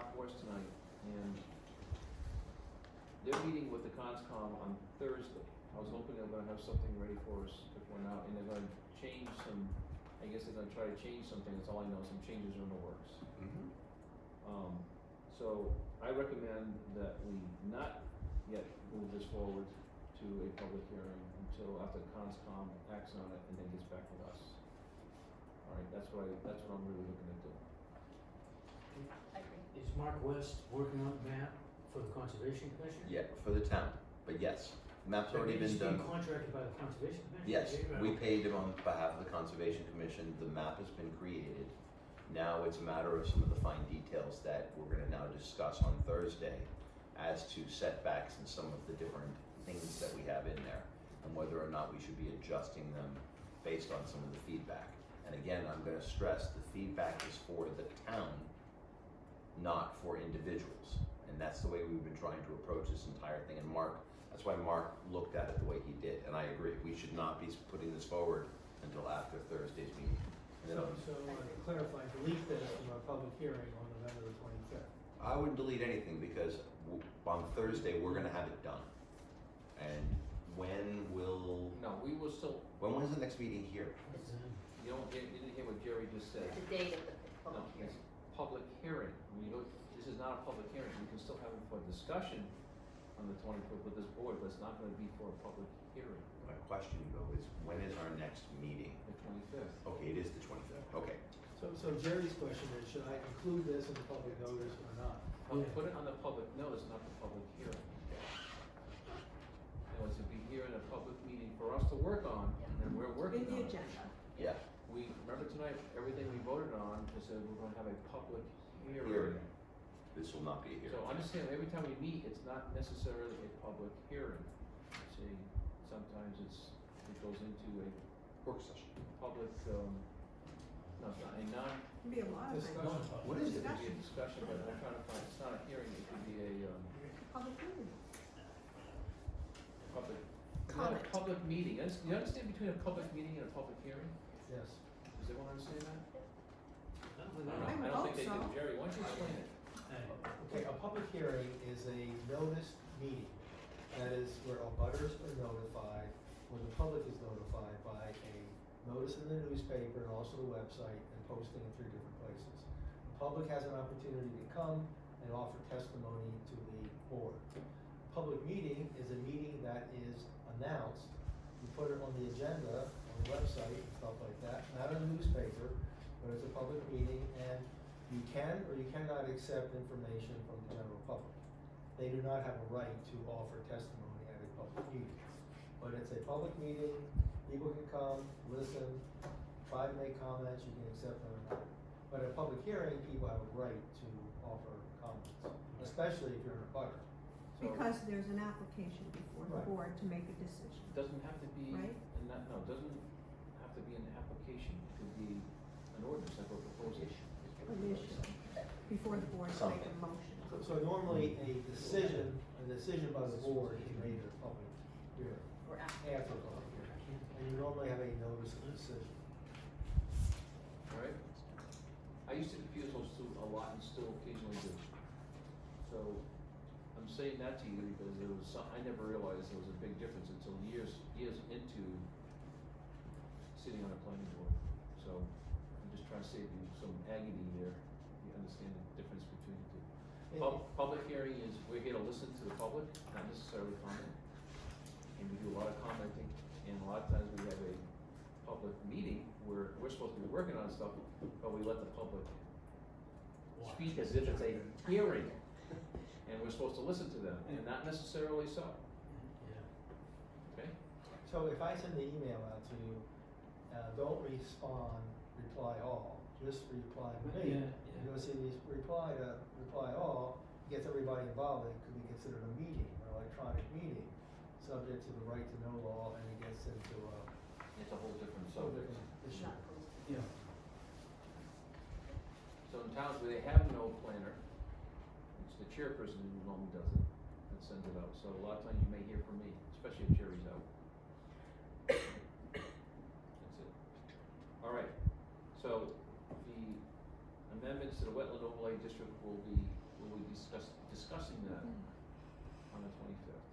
Mark West tonight, and they're meeting with the conscom on Thursday. I was hoping they're gonna have something ready for us before now, and they're gonna change some, I guess they're gonna try to change something, that's all I know, some changes are in the works. So I recommend that we not yet move this forward to a public hearing until after conscom acts on it and then gets back with us. Alright, that's what I'm really looking to do. I agree. Is Mark West working on the map for the Conservation Commission? Yeah, for the town, but yes, map's already been He's done. being contracted by the Conservation Commission? Yes, Yeah. we paid him on behalf of the Conservation Commission, the map has been created. Now it's a matter of some of the fine details that we're gonna now discuss on Thursday as to setbacks and some of the different things that we have in there, and whether or not we should be adjusting them based on some of the feedback. And again, I'm gonna stress, the feedback is for the town, not for individuals. And that's the way we've been trying to approach this entire thing, and Mark, that's why Mark looked at it the way he did, and I agree, we should not be putting this forward until after Thursday's meeting. And then So to clarify, delete this from our public hearing on November the 25th. I wouldn't delete anything because on Thursday, we're gonna have it done. And when will, No, we will still, when is the next meeting here? you didn't hear what Jerry just said. The date of the No, public hearing. it's public hearing. This is not a public hearing, we can still have it for discussion on the 25th with this board, but it's not gonna be for a public hearing, My question though is, when is our next meeting? the 25th. Okay, it is the 25th, okay. So Jerry's question is, should I include this in the public notice or not? Well, put it on the public notice, not the public hearing. It was to be here in a public meeting for us to work on, and we're working In on the it. agenda. Yeah, We, remember tonight, everything we voted on is that we're gonna have a public hearing. hearing. This will not be a hearing. So understand, every time we meet, it's not necessarily a public hearing. See, sometimes it goes into a Work session. public, no, it's not, a non, Can be a lot of things. Discussion. What is it? it could be a discussion, but I'm trying to find, it's not a hearing, it could be a, Public hearing. public, not a Comment. public meeting. You understand between a public meeting and a public hearing? Yes. Does everyone understand that? I don't I think don't I- know, I would don't hope think they do. so. Jerry, why don't you explain it? Okay, a public hearing is a noticed meeting. That is where abutters are notified, where the public is notified by a notice in the newspaper and also the website and posting in 3 different places. The public has an opportunity to come and offer testimony to the board. Public meeting is a meeting that is announced. You put it on the agenda, on the website and stuff like that, not in the newspaper, but it's a public meeting, and you can or you cannot accept information from the general public. They do not have a right to offer testimony at a public meeting. But it's a public meeting, people can come, listen, try to make comments, you can accept them or not. But at a public hearing, people have a right to offer comments, especially if you're in a butter. So- Because there's an application before the Right. board to make a decision. It doesn't have to be, Right. and not, no, it doesn't have to be an application, it could be an ordinance, like we're proposing. An issue before the board to make a Something. motion. So normally, a decision by the board is made at a public hearing, Or after. after a public hearing. And you normally have a notice of decision. Alright? I used to confuse those two a lot and still occasionally do. So, I'm saying that to you because there was some, I never realized there was a big difference until years into sitting on a planning board. So, I'm just trying to save you some agony there, you understand the difference between the two. Public hearing is, we're here to listen to the public, not necessarily comment. And we do a lot of commenting, and a lot of times we have a public meeting where we're supposed to be working on stuff, but we let the public speak as if it's a hearing. And we're supposed to listen to them, and not necessarily so, Yeah. okay? So if I send an email out to you, don't respond, reply all, just reply to me. Yeah, yeah. You'll see these reply all, gets everybody involved, it could be considered a meeting, an electronic meeting, subject to the right to know law, and it gets into a It's a whole different whole subject. different It's issue. not posted. Yeah. So in towns where they have no planner, it's the chairperson who normally does it, and sends it out, so a lot of times you may hear from me, especially if Jerry's out. That's it. Alright, so the amendments to the wetland overlay district will be we'll be discussing that on the 25th.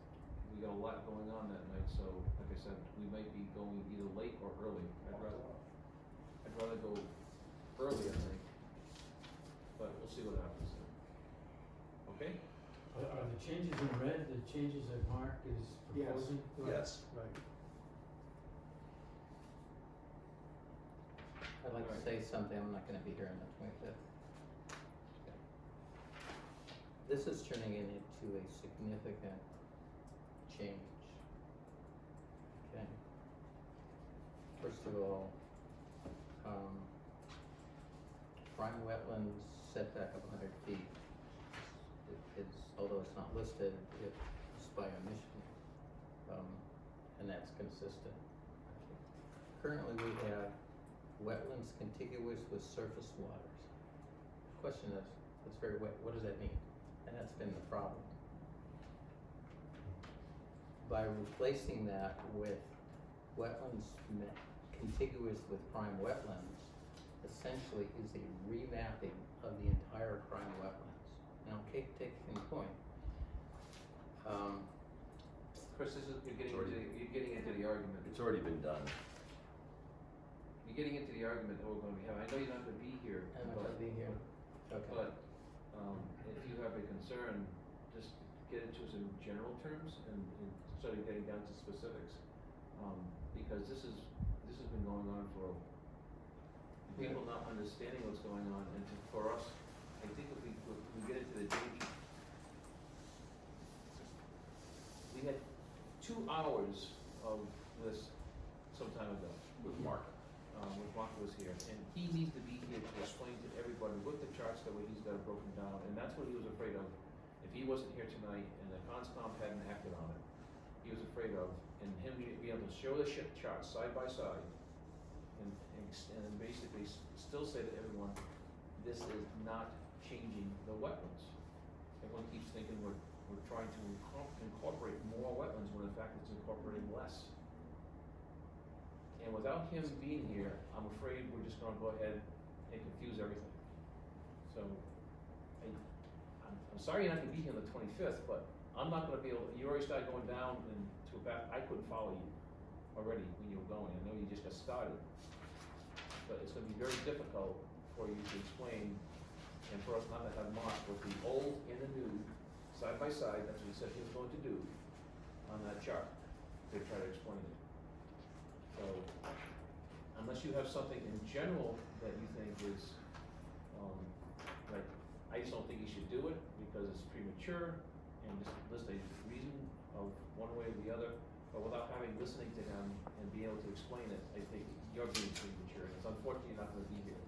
We got a lot going on that night, so like I said, we might be going either late or early. I'd rather go early, I think, but we'll see what happens then. Okay? Are the changes in red, the changes that Mark is Yes. proposing? Yes. Right. I'd like to Alright. say something, I'm not gonna be here on the 25th. This is turning into a significant change. Okay? First of all, prime wetlands setback of 100 feet is, although it's not listed, it's by omission. And that's consistent. Currently, we have wetlands contiguous with surface waters. Question is, it's very wet, what does that mean? And that's been the problem. By replacing that with wetlands contiguous with prime wetlands, essentially is a remapping of the entire prime wetlands. Now, take the point. Chris, this is, It's already- you're getting into the argument. It's already been done. You're getting into the argument that we're gonna be having. I know you're not gonna be here, I'm not gonna be here. Okay. but, if you have a concern, just get it to us in general terms and instead of getting down to specifics. Because this has been going on for, people not understanding what's going on, and for us, I think if we get into the danger. We had 2 hours of this some time ago. With Mark. When Mark was here, and he needs to be here to explain to everybody what the charts the way he's got it broken down, and that's what he was afraid of. If he wasn't here tonight and the conscom hadn't acted on it, he was afraid of, and him being able to show the ship charts side by side, and basically still say to everyone, this is not changing the wetlands. Everyone keeps thinking we're trying to incorporate more wetlands, when in fact it's incorporating less. And without him being here, I'm afraid we're just gonna go ahead and confuse everything. So, I'm sorry you're not gonna be here on the 25th, but I'm not gonna be able, you already started going down and to a path, I couldn't follow you already when you were going. I know you just got started. But it's gonna be very difficult for you to explain, and for us not to have Mark with the old and the new, side by side, that's what he said he was going to do on that chart, to try to explain it. So, unless you have something in general that you think is, like, I just don't think you should do it because it's premature, and just list a reason of one way or the other, but without listening to him and be able to explain it, I think you're being premature, and it's unfortunate you're not gonna be here.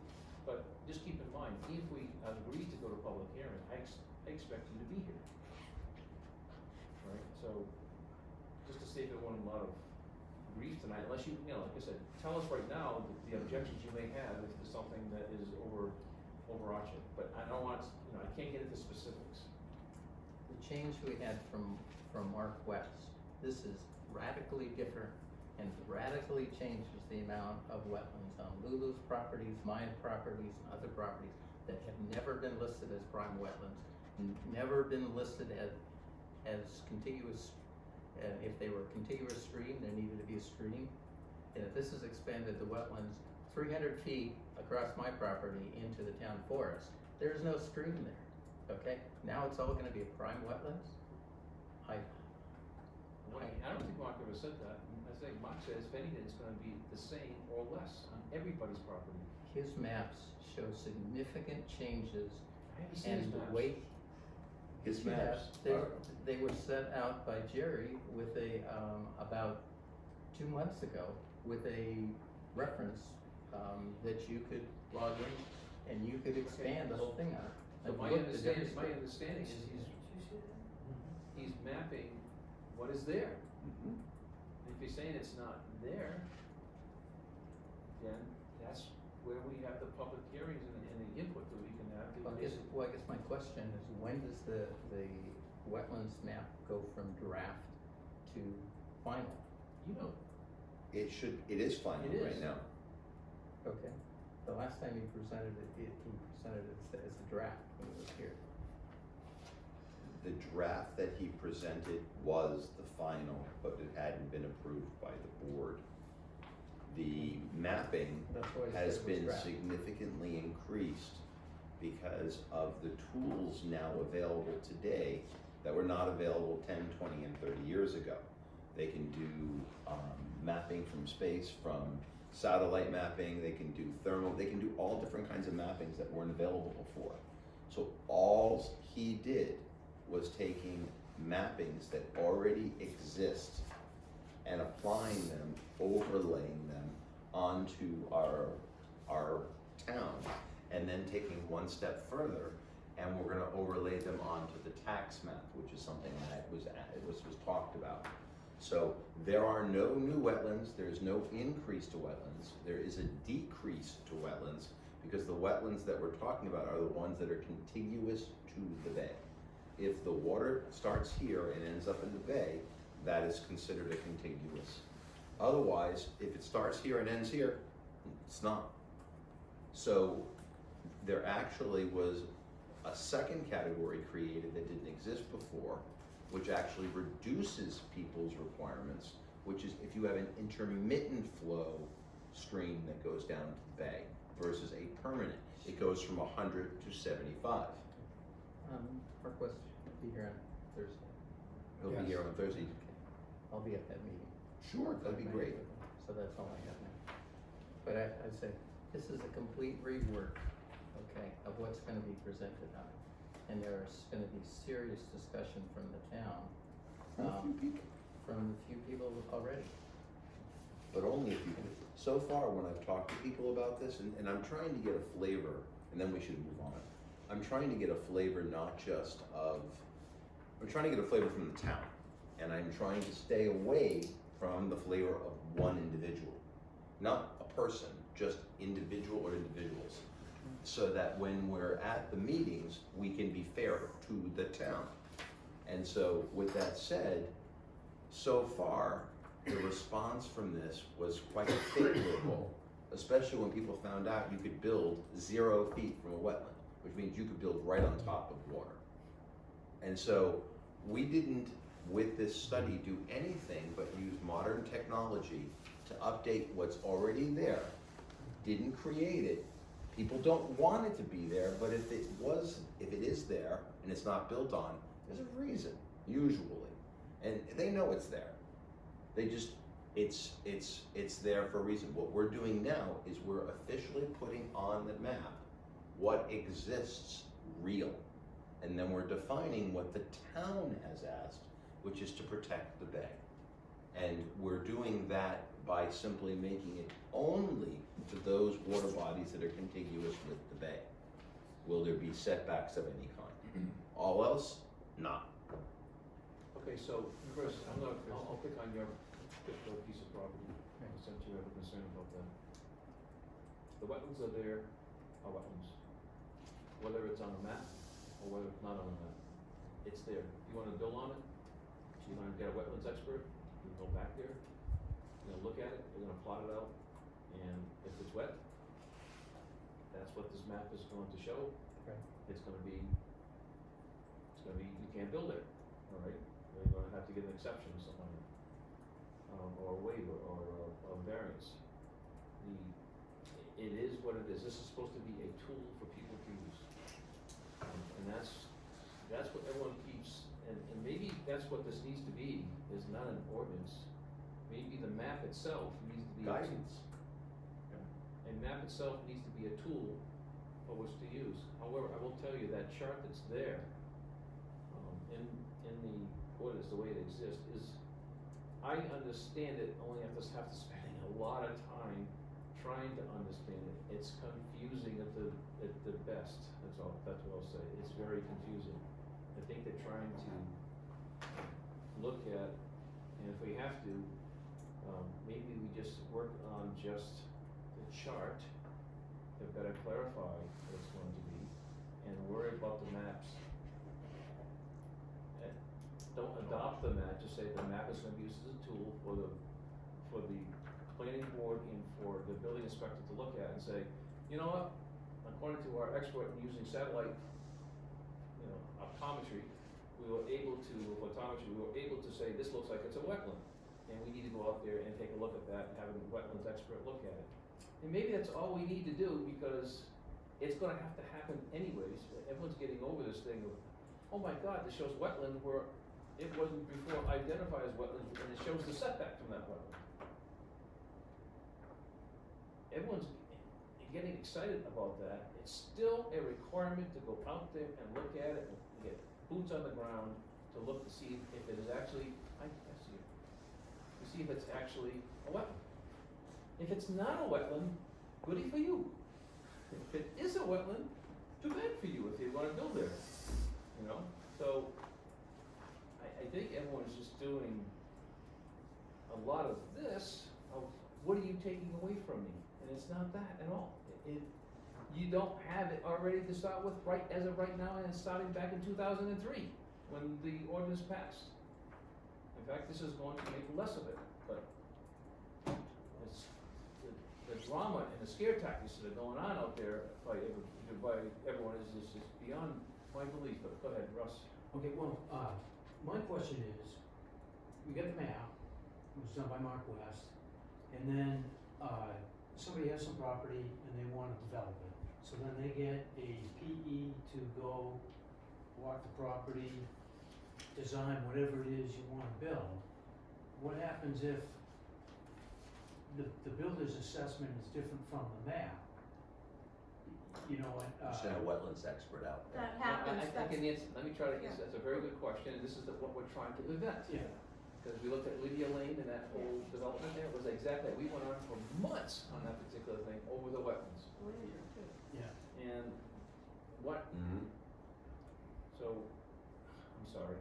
But just keep in mind, if we agree to go to public hearing, I expect you to be here. Right, so, just to save everyone a lot of grief tonight, unless you know, like I said, tell us right now the objections you may have if there's something that is overarching, but I don't want, I can't get into specifics. The change we had from Mark West, this is radically different and radically changes the amount of wetlands on Lulu's properties, my properties, and other properties that have never been listed as prime wetlands, never been listed as contiguous. If they were a contiguous stream, there needed to be a stream. And if this is expanded to wetlands 300 feet across my property into the town forest, there's no stream there, okay? Now it's all gonna be a prime wetlands? I don't think Mark ever said that. I think Mark says if anything, it's gonna be the same or less on everybody's property. His maps show significant changes I haven't seen and his the maps. way. His Yeah, maps they were set out by Jerry with about 2 months ago, with a reference, that you could log in and you could expand the whole thing on it. So And my look, the difference- understanding is he's mapping what is there. If you're saying it's not there, then that's where we have the public hearings and the input that we can have. Well, I guess my question is, when does the wetlands map go from draft to final? You know, It is final It right is. now. Okay, the last time he presented it as a draft when he was here. the draft that he presented was the final, but it hadn't been approved by the board. The mapping That's why I said has it was been draft. significantly increased because of the tools now available today that were not available 10, 20, and 30 years ago. They can do mapping from space, from satellite mapping, they can do thermal, they can do all different kinds of mappings that weren't available before. So all he did was taking mappings that already exist and applying them, overlaying them onto our town, and then taking one step further, and we're gonna overlay them onto the tax map, which is something that was talked about. So there are no new wetlands, there's no increase to wetlands, there is a decrease to wetlands, because the wetlands that we're talking about are the ones that are contiguous to the bay. If the water starts here and ends up in the bay, that is considered a contiguous. Otherwise, if it starts here and ends here, it's not. So there actually was a second category created that didn't exist before, which actually reduces people's requirements, which is if you have an intermittent flow stream that goes down to the bay versus a permanent, it goes from 100 to 75. Mark West will be here on Thursday. He'll be here on Thursday. I'll be at that meeting. Sure, that'd be great. So that's all I have now. But I say, this is a complete rework, okay, of what's gonna be presented on it. And there's gonna be serious discussion from the town, From a few people. from a few people already. But only if you can. So far, when I've talked to people about this, and I'm trying to get a flavor, and then we should move on. I'm trying to get a flavor not just of, I'm trying to get a flavor from the town. And I'm trying to stay away from the flavor of one individual. Not a person, just individual or individuals. So that when we're at the meetings, we can be fair to the town. And so with that said, so far, the response from this was quite favorable, especially when people found out you could build 0 feet from a wetland, which means you could build right on top of water. And so we didn't, with this study, do anything but use modern technology to update what's already there. Didn't create it. People don't want it to be there, but if it is there and it's not built on, there's a reason, usually. And they know it's there. They just, it's there for a reason. What we're doing now is we're officially putting on the map what exists real. And then we're defining what the town has asked, which is to protect the bay. And we're doing that by simply making it only to those water bodies that are contiguous with the bay. Will there be setbacks of any kind? All else, not. Okay, so Chris, I'll pick on your particular piece of property, since you have a concern about that. The wetlands are there, are wetlands. Whether it's on the map or whether it's not on the map, it's there. You wanna build on it, you're gonna get a wetlands expert, you go back there, you're gonna look at it, you're gonna plot it out, and if it's wet, that's what this map is going to show. Right. It's gonna be, you can't build there, all right? You're gonna have to get an exception or something, or a waiver, or a variance. It is what it is. This is supposed to be a tool for people to use. And that's what everyone keeps, and maybe that's what this needs to be, is not an ordinance. Maybe the map itself needs to be a tool. Guidance. And map itself needs to be a tool for which to use. However, I will tell you that chart that's there, in the ordinance, the way it exists, is, I understand it, only have to spending a lot of time trying to understand it. It's confusing at the best, that's what I'll say. It's very confusing. I think they're trying to look at, and if we have to, maybe we just work on just the chart to better clarify what it's going to be, and worry about the maps. And don't adopt the map, just say the map is gonna be used as a tool for the planning board and for the building inspector to look at and say, you know what, according to our expert in using satellite, optometry, we were able to, with photometry, we were able to say, this looks like it's a wetland. And we need to go out there and take a look at that and have a wetlands expert look at it. And maybe that's all we need to do, because it's gonna have to happen anyways. Everyone's getting over this thing of, oh my God, this shows wetland where it wasn't before identified as wetland, and it shows the setback from that wetland. Everyone's getting excited about that. It's still a requirement to go out there and look at it and get boots on the ground to look to see if it is actually, I see it, to see if it's actually a wetland. If it's not a wetland, goody for you. If it is a wetland, too bad for you if you wanna build there, you know? So, I think everyone's just doing a lot of this, of what are you taking away from me? And it's not that at all. You don't have it already to start with right, as of right now, and it's starting back in 2003, when the ordinance passed. In fact, this is going to make less of it, but it's, the drama and the scare tactics that are going on out there by everyone is beyond my belief, but go ahead, Russ. Okay, well, my question is, we got the map, it was done by Mark West, and then, somebody has some property and they wanna develop it. So then they get a PE to go walk the property, design whatever it is you wanna build. What happens if the builder's assessment is different from the map? You know, Send a wetlands expert out there. That happens, I that's, can answer, let me try to, Yeah. that's a very good question, and this is what we're trying to prevent. Yeah. Because we looked at Lydia Lane and that whole development there, it was exactly, we went on for months on that particular thing, over the wetlands. yeah, And what, Mm-hmm. so, I'm sorry,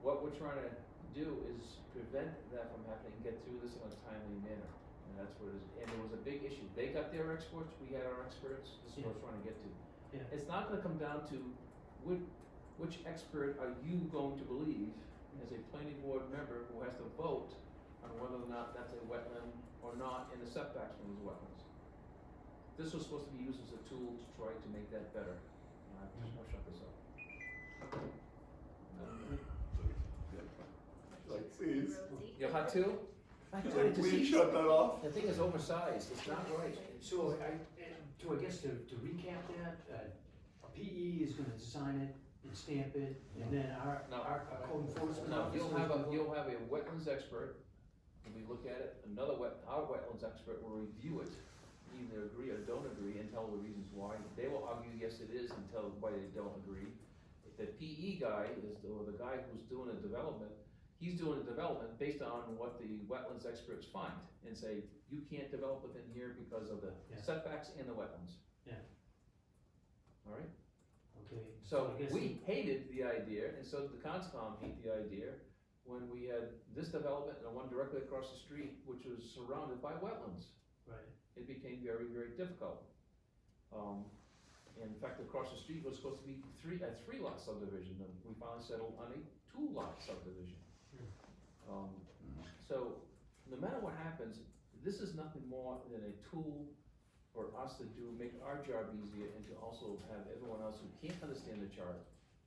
what we're trying to do is prevent that from happening, get through this in a timely manner. And that's what it is, and it was a big issue, they got their experts, we had our experts, this is what we're trying to get to. Yeah. It's not gonna come down to which expert are you going to believe as a planning board member who has to vote on whether or not that's a wetland or not in the setbacks from those wetlands. This was supposed to be used as a tool to try to make that better. I'll shut this up. Like, please, You're hot too? I can tried to we see, shut that off? the thing is oversized, it's not right. so I guess to recap that, PE is gonna design it and stamp it, and then our No. code enforcement No, officer. you'll have a wetlands expert, and we look at it, our wetlands expert will review it, either agree or don't agree, and tell the reasons why. They will argue, yes, it is, and tell why they don't agree. If the PE guy or the guy who's doing the development, he's doing the development based on what the wetlands experts find, and say, you can't develop within here because of the Yeah. setbacks and the wetlands. Yeah. All right? Okay, So I guess we hated the idea, and so did the conscom hate the idea, when we had this development and the one directly across the street, which was surrounded by wetlands. right, It became very, very difficult. In fact, across the street was supposed to be a three lot subdivision, and we finally settled on a 2-lot subdivision. So, no matter what happens, this is nothing more than a tool for us to make our job easier, and to also have everyone else who can't understand the chart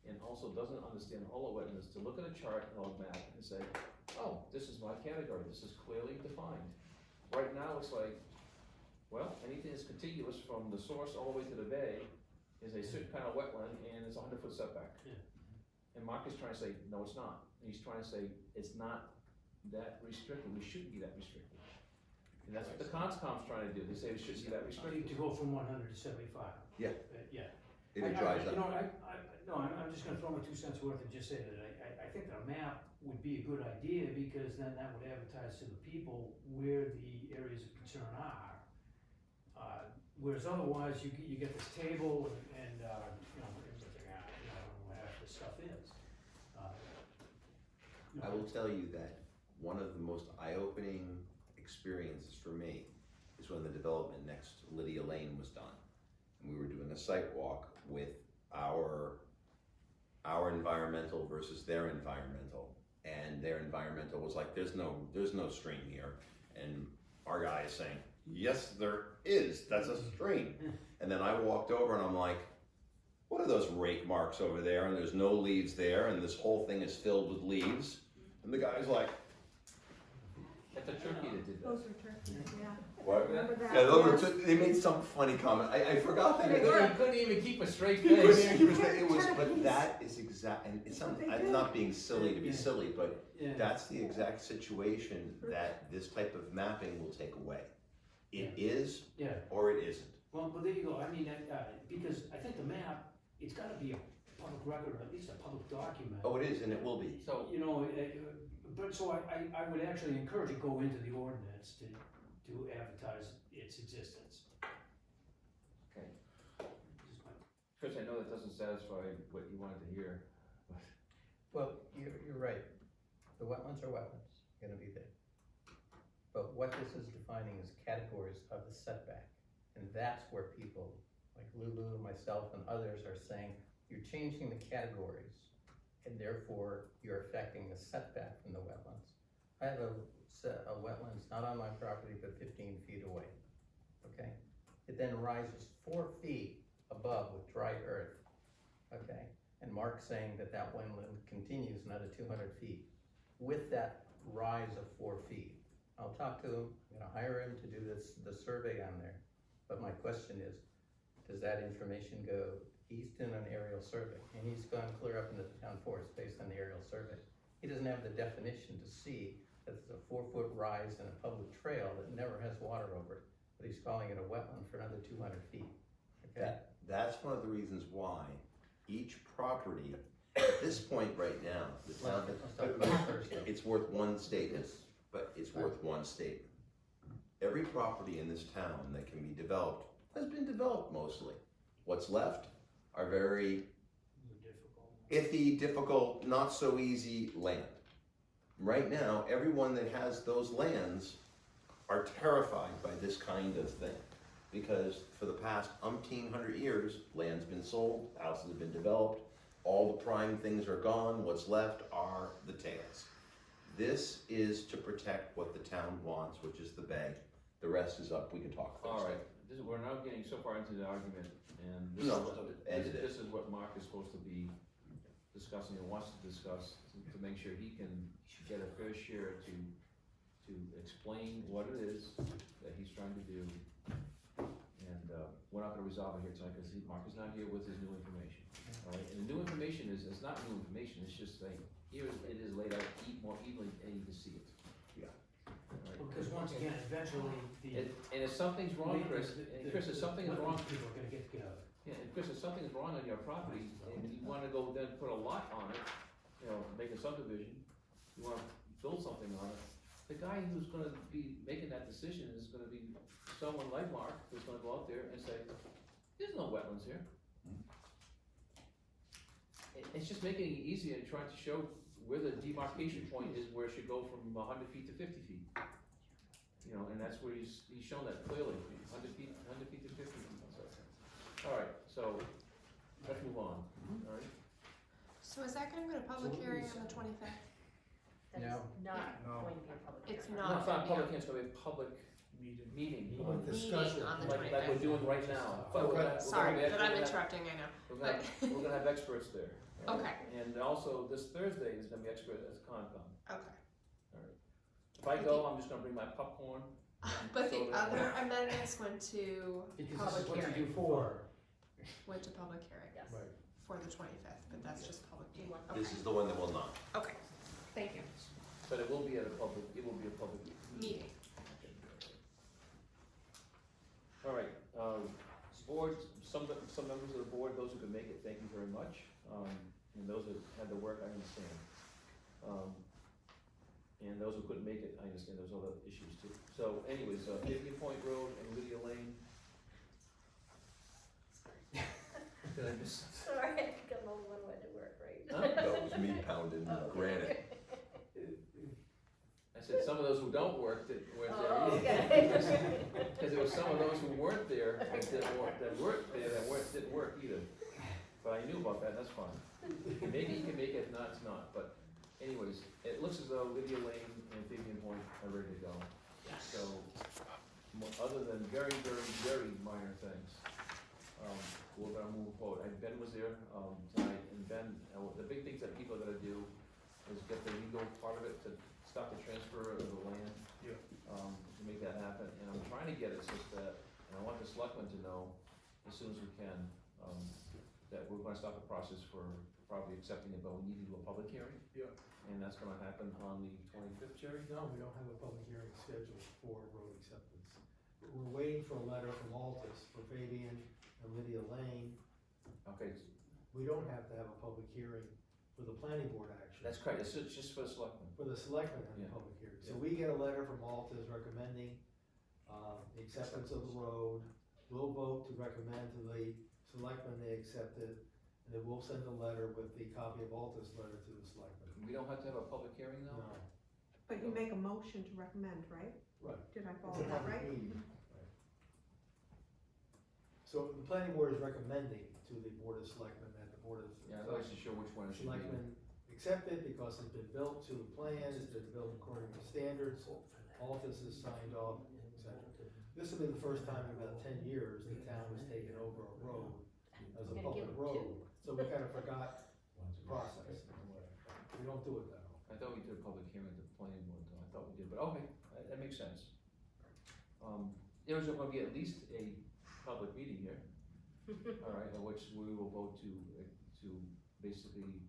and also doesn't understand all the wetlands, to look at a chart and a map and say, oh, this is my category, this is clearly defined. Right now, it's like, well, anything that's contiguous from the source all the way to the bay is a certain kind of wetland, and it's a 100-foot setback. Yeah. And Mark is trying to say, no, it's not. And he's trying to say, it's not that restricted, we shouldn't be that restricted. And that's what the conscom's trying to do, they say we shouldn't be that restricted. to go from 100 to 75. Yeah. Yeah. It dries You up. know, I'm just gonna throw my 2 cents worth and just say that I think that a map would be a good idea, because then that would advertise to the people where the areas of concern are. Whereas otherwise, you get this table and you know, I don't know what half this stuff is. I will tell you that one of the most eye-opening experiences for me is when the development next to Lydia Lane was done. And we were doing a site walk with our environmental versus their environmental. And their environmental was like, there's no stream here. And our guy is saying, yes, there is, that's a stream. And then I walked over and I'm like, what are those rake marks over there? And there's no leaves there, and this whole thing is filled with leaves. And the guy's like, That's a turkey that did that. Those are turkeys, yeah. what? Remember that? Yeah, those Yes. were, they made some funny comment. I forgot that. They it- were. He couldn't even keep a straight He was, face. but Turkeys. that is exact, and it's That's what something, they I'm do. not being silly to be Yeah. silly, but Yeah. that's the exact situation that this type of mapping will take away. It is Yeah, or it isn't. well, there you go, I mean, because I think the map, it's gotta be a public record, or at least a public document. Oh, it is, and it will be. So, You know, but so I would actually encourage it go into the ordinance to advertise its existence. okay, Just my- Chris, I know that doesn't satisfy what you wanted to hear, but Well, you're right. The wetlands are wetlands, gonna be there. But what this is defining is categories of the setback. And that's where people, like Lulu, myself, and others are saying, you're changing the categories, and therefore you're affecting the setback from the wetlands. I have a wetlands not on my property, but 15 feet away, okay? It then rises 4 feet above with dry earth, okay? And Mark's saying that that wetland continues another 200 feet with that rise of 4 feet. I'll talk to him, I'm gonna hire him to do the survey on there. But my question is, does that information go, he's doing an aerial survey, and he's gone clear up into the town forest based on the aerial survey. He doesn't have the definition to see that there's a 4-foot rise in a public trail that never has water over it, but he's calling it a wetland for another 200 feet, okay? That's one of the reasons why each property, at this point right now, the town, Let's talk about Thursday. it's worth one statement, Yes. but it's worth one statement. Every property in this town that can be developed has been developed mostly. What's left are very difficult. iffy, difficult, not so easy land. Right now, everyone that has those lands are terrified by this kind of thing. Because for the past umpteen hundred years, land's been sold, houses have been developed, all the prime things are gone, what's left are the tails. This is to protect what the town wants, which is the bay. The rest is up, we can talk all Thursday. right, we're now getting so far into the argument, and this No, is, ended it. this is what Mark is supposed to be discussing and wants to discuss, to make sure he can get a fair share to explain what it is that he's trying to do. And, we're not gonna resolve it here tonight, because Mark is not here with his new information, all right? And the new information is not new information, it's just saying, here it is laid out more evenly, and you can see it. Yeah. All right? Because once again, eventually, And if something's wrong, Chris, and Chris, if something is wrong, People are gonna get together. yeah, and Chris, if something is wrong on your property, and you wanna go then put a lot on it, you know, make a subdivision, you wanna build something on it, the guy who's gonna be making that decision is gonna be someone like Mark, who's gonna go out there and say, there's no wetlands here. It's just making it easier and trying to show where the demarcation point is, where it should go from 100 feet to 50 feet. You know, and that's where he's shown that clearly, 100 feet to 50 feet. All right, so let's move on, all right? So is that gonna go to public So what hearing is- on the 25th? That's No. not No. going to be a public It's hearing. not. No, it's not a gonna be public on- hearing, it's gonna be a public meeting. Public discussion. on the Like we're 25th. doing right now. But we're gonna- we're Sorry, gonna have- but I'm we're gonna have- interrupting, I know. We're gonna have experts there. all right? Okay. And also, this Thursday is gonna be expert as Concom. Okay. If I go, I'm just gonna bring my popcorn. But the So that- other amendments went to Because this is public what you hearing, do for. went to public hearing Yes. Right. for the 25th, but that's just public Do you meeting. want Okay, This is the one that will not. okay, thank you. But it will be at a public, it will be a public Meeting. All right, boards, some members of the board, those who can make it, thank you very much. And those that had to work, I understand. And those who couldn't make it, I understand, there's other issues too. So anyways, Indian Point Road and Lydia Lane. Did I miss something? Sorry, I think I'm the only one who had to work, right? Huh? That was me pounding granite. I said some of those who don't work that weren't Oh, there okay. either. Cause there were some of those who weren't there, that didn't work, didn't work either. But I knew about that, that's fine. Maybe you can make it, if not, it's not, but anyways, it looks as though Lydia Lane and Indian Point are ready to go. So, other than very, very, very minor things, we're gonna move forward. And Ben was there, tonight, and Ben, the big things that people are gonna do is get the legal part of it to stop the transfer of the land. Yeah. To make that happen, and I'm trying to get it such that, and I want the selectmen to know as soon as we can, that we're gonna start the process for probably accepting it, but we need to do a public hearing. Yeah. And that's gonna happen on the 25th, Jerry? No, we don't have a public hearing scheduled for road acceptance. We're waiting for a letter from Altus for Fabian and Lydia Lane. Okay, We don't have to have a public hearing for the planning board action. that's correct, it's just for the selectmen. For the selectmen have a Yeah. public hearing. So Yeah. we get a letter from Altus recommending, the acceptance of the road. We'll vote to recommend to the selectmen they accept it, and then we'll send a letter with the copy of Altus' letter to the selectmen. We don't have to have a public hearing though? No, But you make a motion to recommend, right? right. Did I It's follow a that public right? meeting. Right. So the planning board is recommending to the board of selectmen that the board of Yeah, I'm not actually sure which one it should be. selectmen accept it because it's been built to the plan, it's been built according to standards, Altus has signed off, etc. This will be the first time in about 10 years the town has taken over a road as a Gotta public give 'em road, so we kind of forgot the process. We don't do it that often. I thought we did a public hearing at the planning board though, I thought we did, but okay, that makes sense. There was gonna be at least a public meeting here, alright, at which we will vote to basically,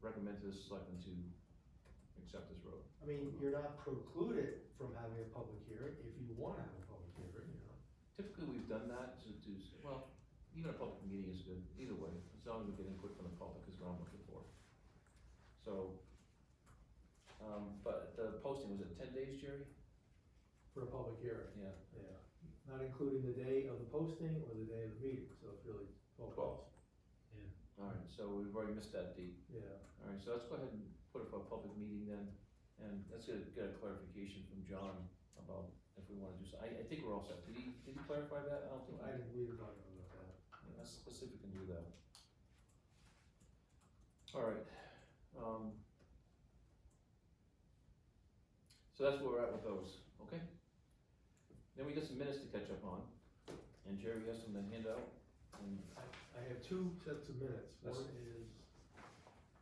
recommend to the selectmen to accept this road. I mean, you're not precluded from having a public hearing if you wanna have a public hearing, you know? Typically, we've done that well, even a public meeting is good, either way, as long as we get input from the public is what I'm looking for. So, but the posting, was it 10 days, Jerry? For a public hearing. Yeah. Yeah, not including the day of the posting or the day of the meeting, so it's really 12 days. Alright, so we've already missed that date. Yeah, Alright, so let's go ahead and put it for a public meeting then, and let's get a clarification from John about if we wanna do so. I think we're all set. Did he clarify that? I don't think I didn't, we were talking about that. Yeah, let's see if we can do that. Alright, so that's where we're at with those, okay? Then we got some minutes to catch up on, and Jerry has some to hand out, and I have two sets of minutes, one That's- is,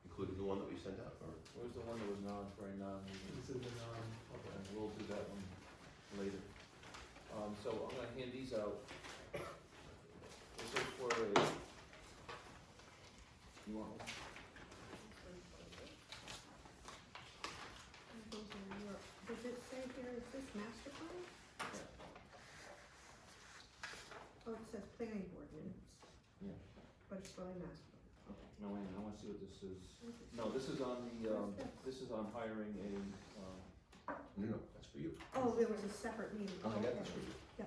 Including the one that we sent out, or? where's the one that was very non-moving? this is an, okay. And we'll do that one later. So I'm gonna hand these out. This is for a, you want one? Those are your- Does it say here, is this master plan? Oh, it says planning board minutes. Yeah. But it's really master plan, okay. No, wait, I wanna see what this is. No, this is on the, this is on hiring a, No, that's for you. Oh, there was a separate meeting, Oh, oh, I got okay. this for you. Yeah.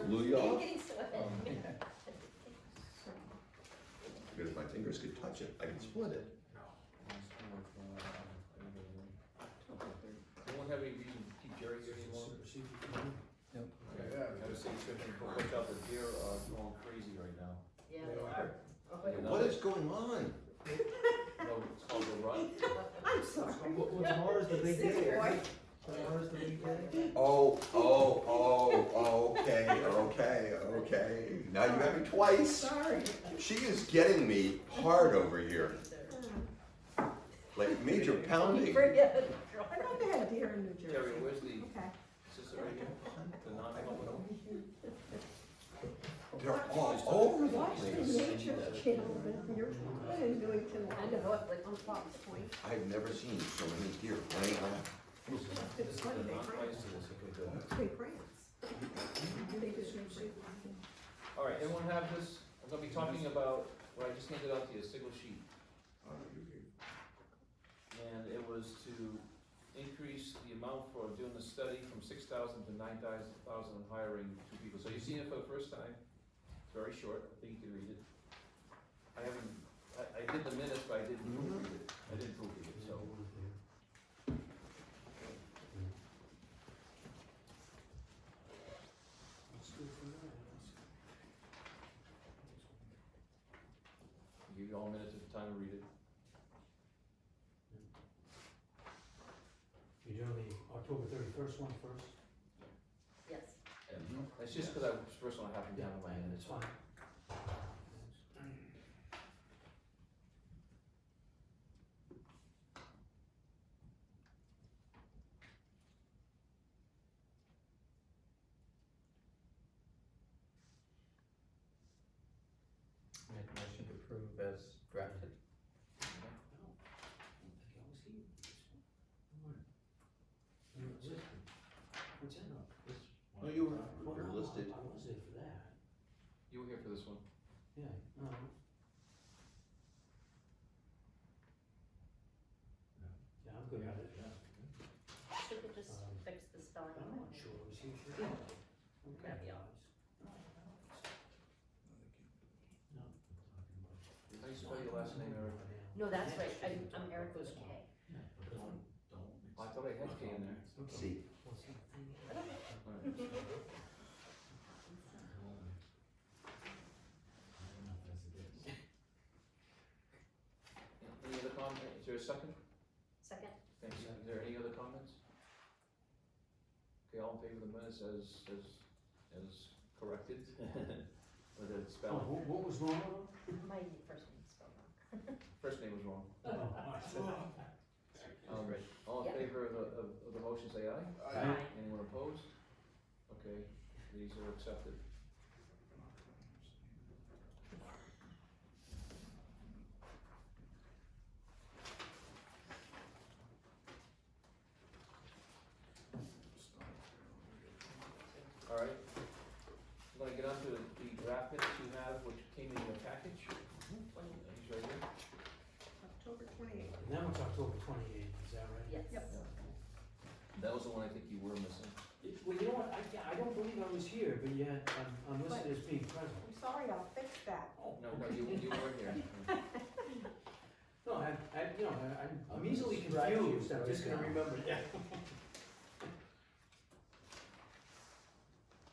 Glue you up. Getting sweaty. Because if my fingers could touch it, I could split it. anyone have any reason to keep Jerry here any longer? Supersede the plan? Okay, I would say, watch out, the deer are going crazy right now. Yeah, they are. What is going on? No, it's called the rut. I'm sorry. Well, tomorrow's the big Sick day. boy. Tomorrow's the big day. Okay. Now you got me twice. Sorry. She is getting me hard over here, like major pounding. Forget it. I thought they had deer in New Jersey. Jerry, where's the, Okay. is this right here? The non-public? They're all over the Watch the place. nature channel, but you're in Newington, I know, it's like, on Fox Point. I've never seen so many deer running around. It's funny, they Non-price prance. to this, okay, good. They prance. They just prance. All right, everyone have this? I'm gonna be talking about what I just handed out to you, a single sheet. And it was to increase the amount for doing the study from 6,000 to 9,000 and hiring 2 people. So you've seen it for the first time. It's very short, I think you can read it. I did the minutes, but I didn't proofread it. I didn't proofread it, so. I'll give you all minutes of time to read it. You're doing the October 31st one first? yes. That's just cause I, first one I happened to have in my hand. It's fine. Make a motion to approve as drafted. I don't think I was here for this one. What's that? No, you were, Well, you're no, listed. I was there for that, You were here for this one. yeah, yeah, I'm good at it. She could just fix the spelling I'm on not it. sure it was here for that. Okay, Yeah. guys. How do you spell your last name, Eric? No, that's right, I'm Eric with a K. I thought I had K in there. See, Any other comment? Is there a second? Second? Thank you. Is there any other comments? Okay, all in favor of the minutes as corrected? With the Oh, spelling? what was wrong with them? My first name is spelled wrong. First name was wrong. Oh, All in Yep. favor of the motion, say aye. Aye. Anyone opposed? Okay, these are accepted. All right, I'm gonna get on to the draft minutes you have, which came in your package. He's right here. October 28th. And that one's October 28th, is that right? Yes. Yep. That was the one I think you were missing. Well, you know what, I don't believe I was here, but yet I'm listed as being present. I'm sorry, I'll fix that. Oh, No, you were here. No, you know, I'm easily Distract you confused, I'm just gonna right now. remember that.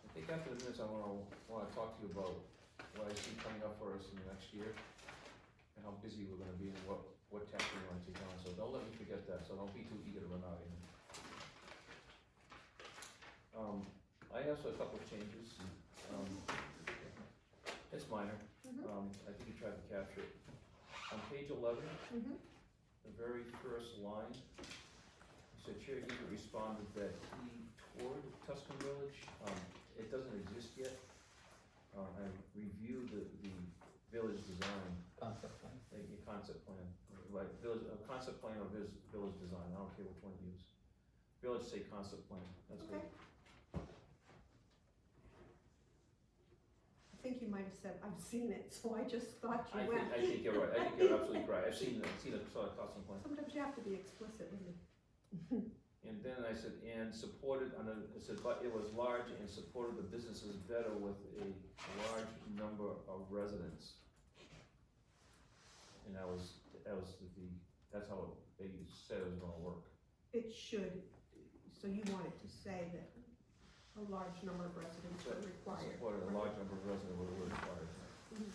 I think after the minutes, I wanna talk to you about what I see coming up for us in the next year, and how busy we're gonna be, and what task we wanna take on, so don't let me forget that, so don't be too eager to run out of here. I have a couple of changes, it's minor, I think you tried to capture it. On page 11, Mhm. the very first line, so Chair Hewitt responded that he toured Tuscan Village, it doesn't exist yet. I reviewed the village design, Concept plan. like your concept plan, like concept plan or village design, I don't care which one you use. Village say concept plan, that's good. Okay. I think you might have said, I've seen it, so I just thought you went. I think you're right, I think you're absolutely right, I've seen a sort of concept plan. Sometimes you have to be explicit with me. And then I said, and supported, I said, but it was large and supported the businesses better with a large number of residents. And that's how they said it was gonna work. It should, so you wanted to say that a large number of residents are required. Supported a large number of residents were required. Mhm.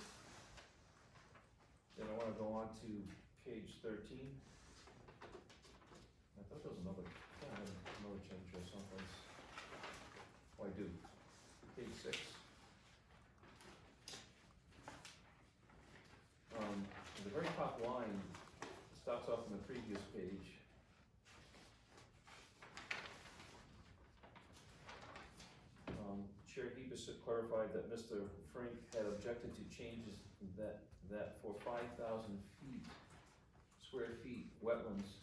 Then I wanna go on to page 13. I thought there was another change or someplace. Oh, I do. Page 6. The very top line starts off on the previous page. Chair Hebus clarified that Mr. Frank had objected to changes that for 5,000 square feet wetlands.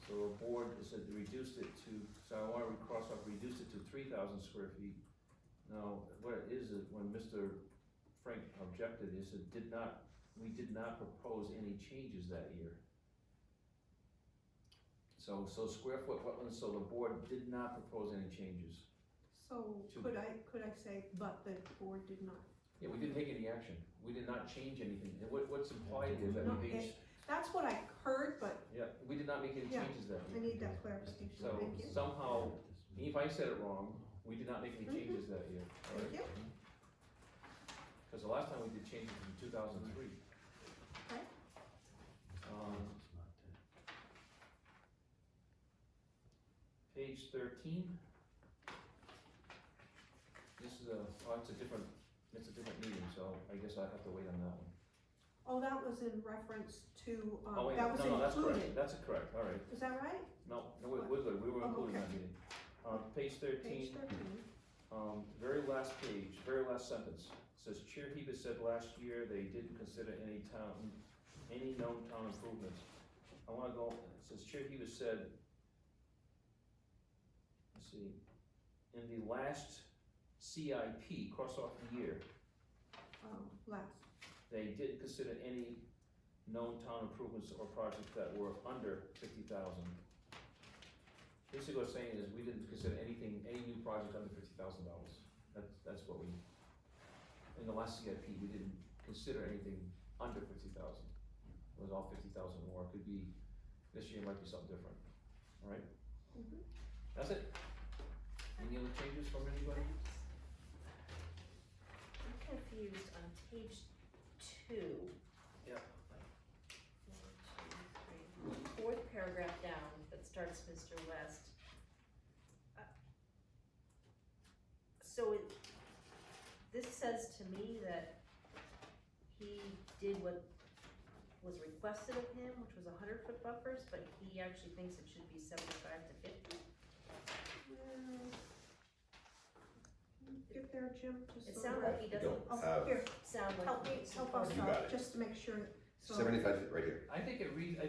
So the board said reduced it to, so I wanna cross off, reduced it to 3,000 square feet. Now, what it is when Mr. Frank objected, he said we did not propose any changes that year. So square foot wetlands, so the board did not propose any changes. So could I say, but the board did not? Yeah, we didn't take any action, we did not change anything, and what's implied is that No, we made, That's what I heard, but yeah, we did not make any Yeah, changes that I year. need that clarification. So Thank you. somehow, if I said it wrong, we did not make any changes that year. Thank you. Cause the last time we did changes was in 2003. Okay. Page 13. This is it's a different meeting, so I guess I have to wait on that one. Oh, that was in reference to, Oh, wait, that was no, that's correct, included. that's correct, all right. Is that right? No, we're good, we were Oh, included in okay. that meeting. Page 13. Page 13. Very last page, very last sentence, says Chair Heber said last year they didn't consider any known town improvements. I wanna go, it says Chair Heber said, let's see, in the last CIP, cross off the year, Last. they didn't consider any known town improvements or projects that were under 50,000. Basically what I'm saying is we didn't consider any new project under $50,000. That's what we, in the last CIP, we didn't consider anything under 50,000. It was all 50,000 more, it could be, this year might be something different, all right? Mhm. That's it. Any other changes from anybody? I'm confused on page 2. Yeah. 1, 2, 3. Fourth paragraph down that starts Mr. West. So this says to me that he did what was requested of him, which was 100-foot buffers, but he actually thinks it should be 75 to 50. Get there, Jim, just It so sounds that- like he doesn't Oh, have- here, sound like help me, he's help us supporting You got out, it. just to make sure. So- 75 feet right here. I think it reads,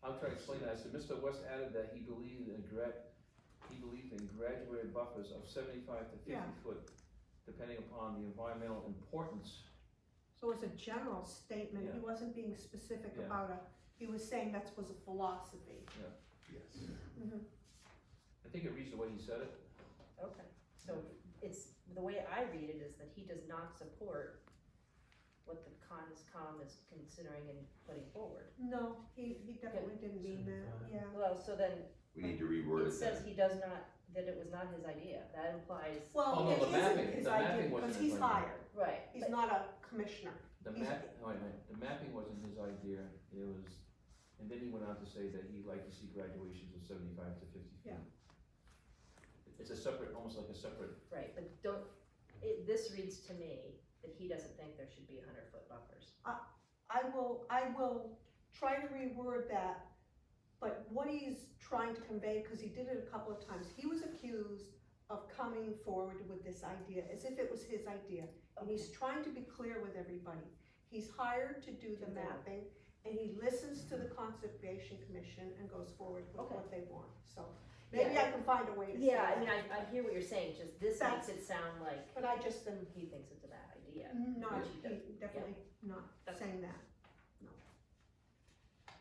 I'll try to explain that. So Mr. West added that he believed in graduated buffers of 75 to 50 Yeah. foot, depending upon the environmental importance. So it's a general statement, he Yeah. wasn't being specific Yeah. about he was saying that was a philosophy. Yes. Mhm. I think it reads the way he said it. Okay, so it's, the way I read it is that he does not support what the CONSCOM is considering and putting forward. No, he definitely didn't mean that, 75. yeah. Well, so then We need to reword it it says then. he does not, that it was not his idea, that implies, Oh, Well, no, it the isn't mapping- his the mapping idea, wasn't because his he's idea. hired, right, he's but- not a commissioner. The He's- the mapping wasn't his idea, it was, and then he went on to say that he'd like to see graduations of 75 to 50 feet. Yeah. It's a separate, almost like a separate, right, but this reads to me that he doesn't think there should be 100-foot buffers. I will try to reword that, but what he's trying to convey, because he did it a couple of times, he was accused of coming forward with this idea as if it was his idea. And he's trying to be clear with everybody. He's hired to do the Do that. mapping, and he listens to the Conservation Commission and goes forward with Okay. what they want, so maybe Yeah. I can find a way to say Yeah, I that. mean, I hear what you're saying, just this That's- makes it sound like But I just am he thinks it's a bad idea. not, Which he doesn't, definitely not That's- saying that.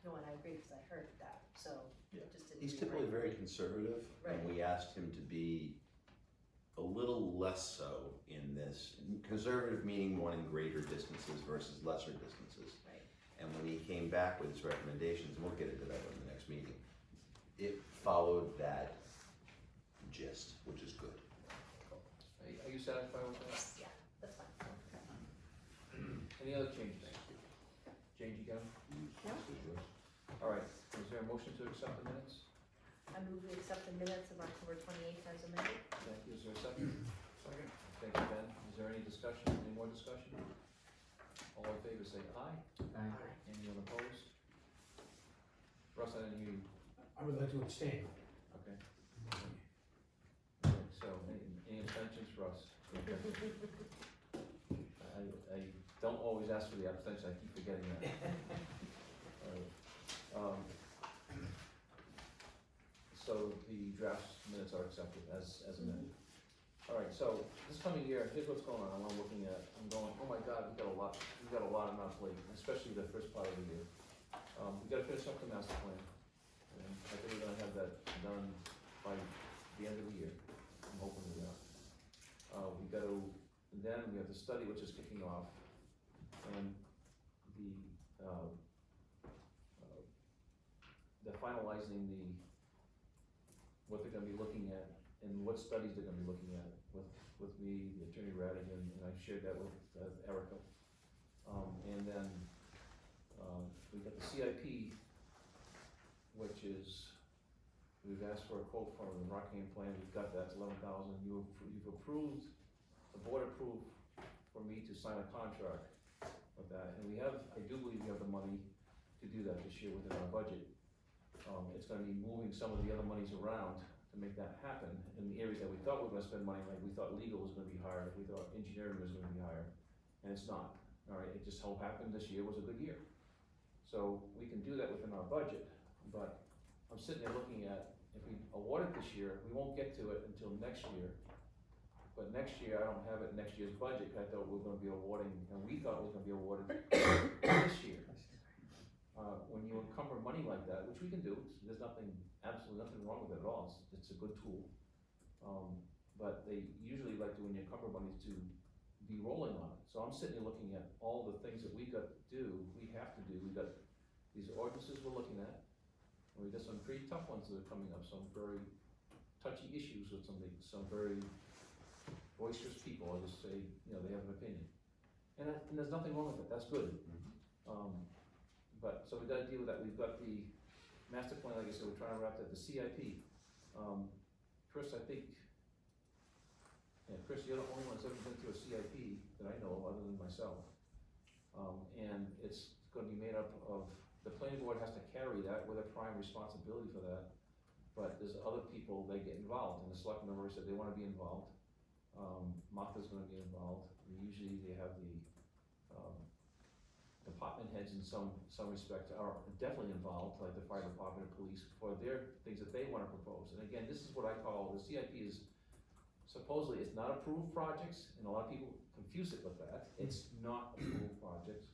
No, and I agree, because I heard that, so Yeah. it just didn't. He's read typically right. very conservative, and Right. we asked him to be a little less so in this. Conservative meaning wanting greater distances versus lesser distances. Right. And when he came back with his recommendations, and we'll get into that in the next meeting, it followed that gist, which is good. are you satisfied with that? Yeah, that's fine. Any other changes? Change you got? Yeah. All right, is there a motion to accept the minutes? I move we accept the minutes of October 28th as amended. Thank you, is there a second? Second. Thank you, Ben. Is there any discussion, any more discussion? All in favor, say aye. Aye. Anyone opposed? Russ, I didn't hear you. I would like to abstain. Okay. Okay, so, any abstentions for us? I don't always ask for the abstention, I keep forgetting that. Alright, so the draft minutes are accepted as amended. Alright, so this coming year, here's what's going on, I'm looking at, I'm going, oh my god, we've got a lot on our plate, especially the first part of the year. We gotta finish up the master plan, and I think we're gonna have that done by the end of the year, I'm hoping we are. Then we have the study which is kicking off, and they're finalizing what they're gonna be looking at, and what studies they're gonna be looking at with me, the Attorney Radigan, and I've shared that with Erica. And then, we got the CIP, which is, we we've asked for a quote from the Rockingham Plan, we've got that, it's 11,000, you've approved, the board approved for me to sign a contract with that, and I do believe we have the money to do that this year within our budget. It's gonna be moving some of the other monies around to make that happen, in the areas that we thought we were gonna spend money, like we thought legal was gonna be higher, we thought engineering was gonna be higher, and it's not, alright, it just so happened this year was a good year. So we can do that within our budget, but I'm sitting there looking at, if we award it this year, we won't get to it until next year. But next year, I don't have it in next year's budget, I thought we were gonna be awarding, and we thought it was gonna be awarded this year. When you encumber money like that, which we can do, there's absolutely nothing wrong with it at all, it's a good tool. But they usually like to, when you encumber money, to be rolling on it. So I'm sitting here looking at all the things that we got to do, we have to do, we got these ordinances we're looking at, and we got some pretty tough ones that are coming up, some very touchy issues with some very boisterous people, I'll just say, they have an opinion. And there's nothing wrong with it, that's good. But, so we gotta deal with that, we've got the master plan, like I said, we're trying to wrap that, the CIP. Chris, I think, Chris, you're the only one that's ever been through a CIP that I know of, other than myself. And it's gonna be made up of, the planning board has to carry that with a prime responsibility for that. But there's other people, they get involved, and the selectmen have already said they wanna be involved. Martha's gonna be involved, usually they have the, department heads in some respect are definitely involved, like the fire department and police, for their things that they wanna propose. And again, this is what I call, the CIP is, supposedly, it's not approved projects, and a lot of people confuse it with that. It's not approved projects.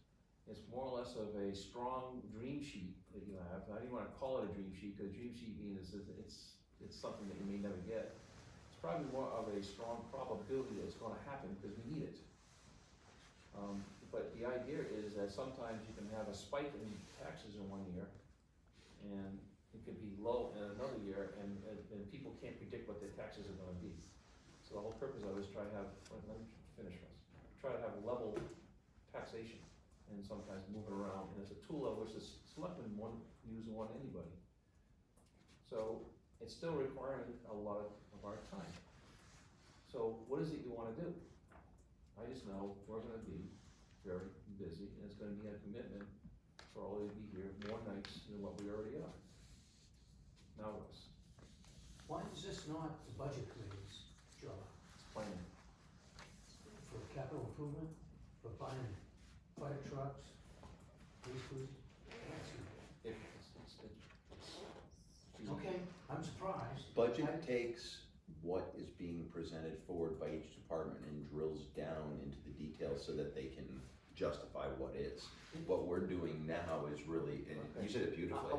It's more or less of a strong dream sheet that you have. I don't even wanna call it a dream sheet, because dream sheet means it's something that you may never get. It's probably more of a strong probability that it's gonna happen, because we need it. But the idea is that sometimes you can have a spike in taxes in one year, and it could be low in another year, and people can't predict what their taxes are gonna be. So the whole purpose of it is try to have, let me finish first, try to have level taxation, and sometimes move it around, and it's a tool of which the selectmen won't use on anybody. So it's still requiring a lot of our time. So what is it you wanna do? I just know we're gonna be very busy, and it's gonna be a commitment for all of you to be here more nights than what we already are. Now, Russ, Why is this not the budget committee's job? it's planning. For capital improvement, for buying fire trucks, police cruisers? Okay, I'm surprised. Budget takes what is being presented forward by each department and drills down into the details so that they can justify what is. What we're doing now is really, and you said it beautifully.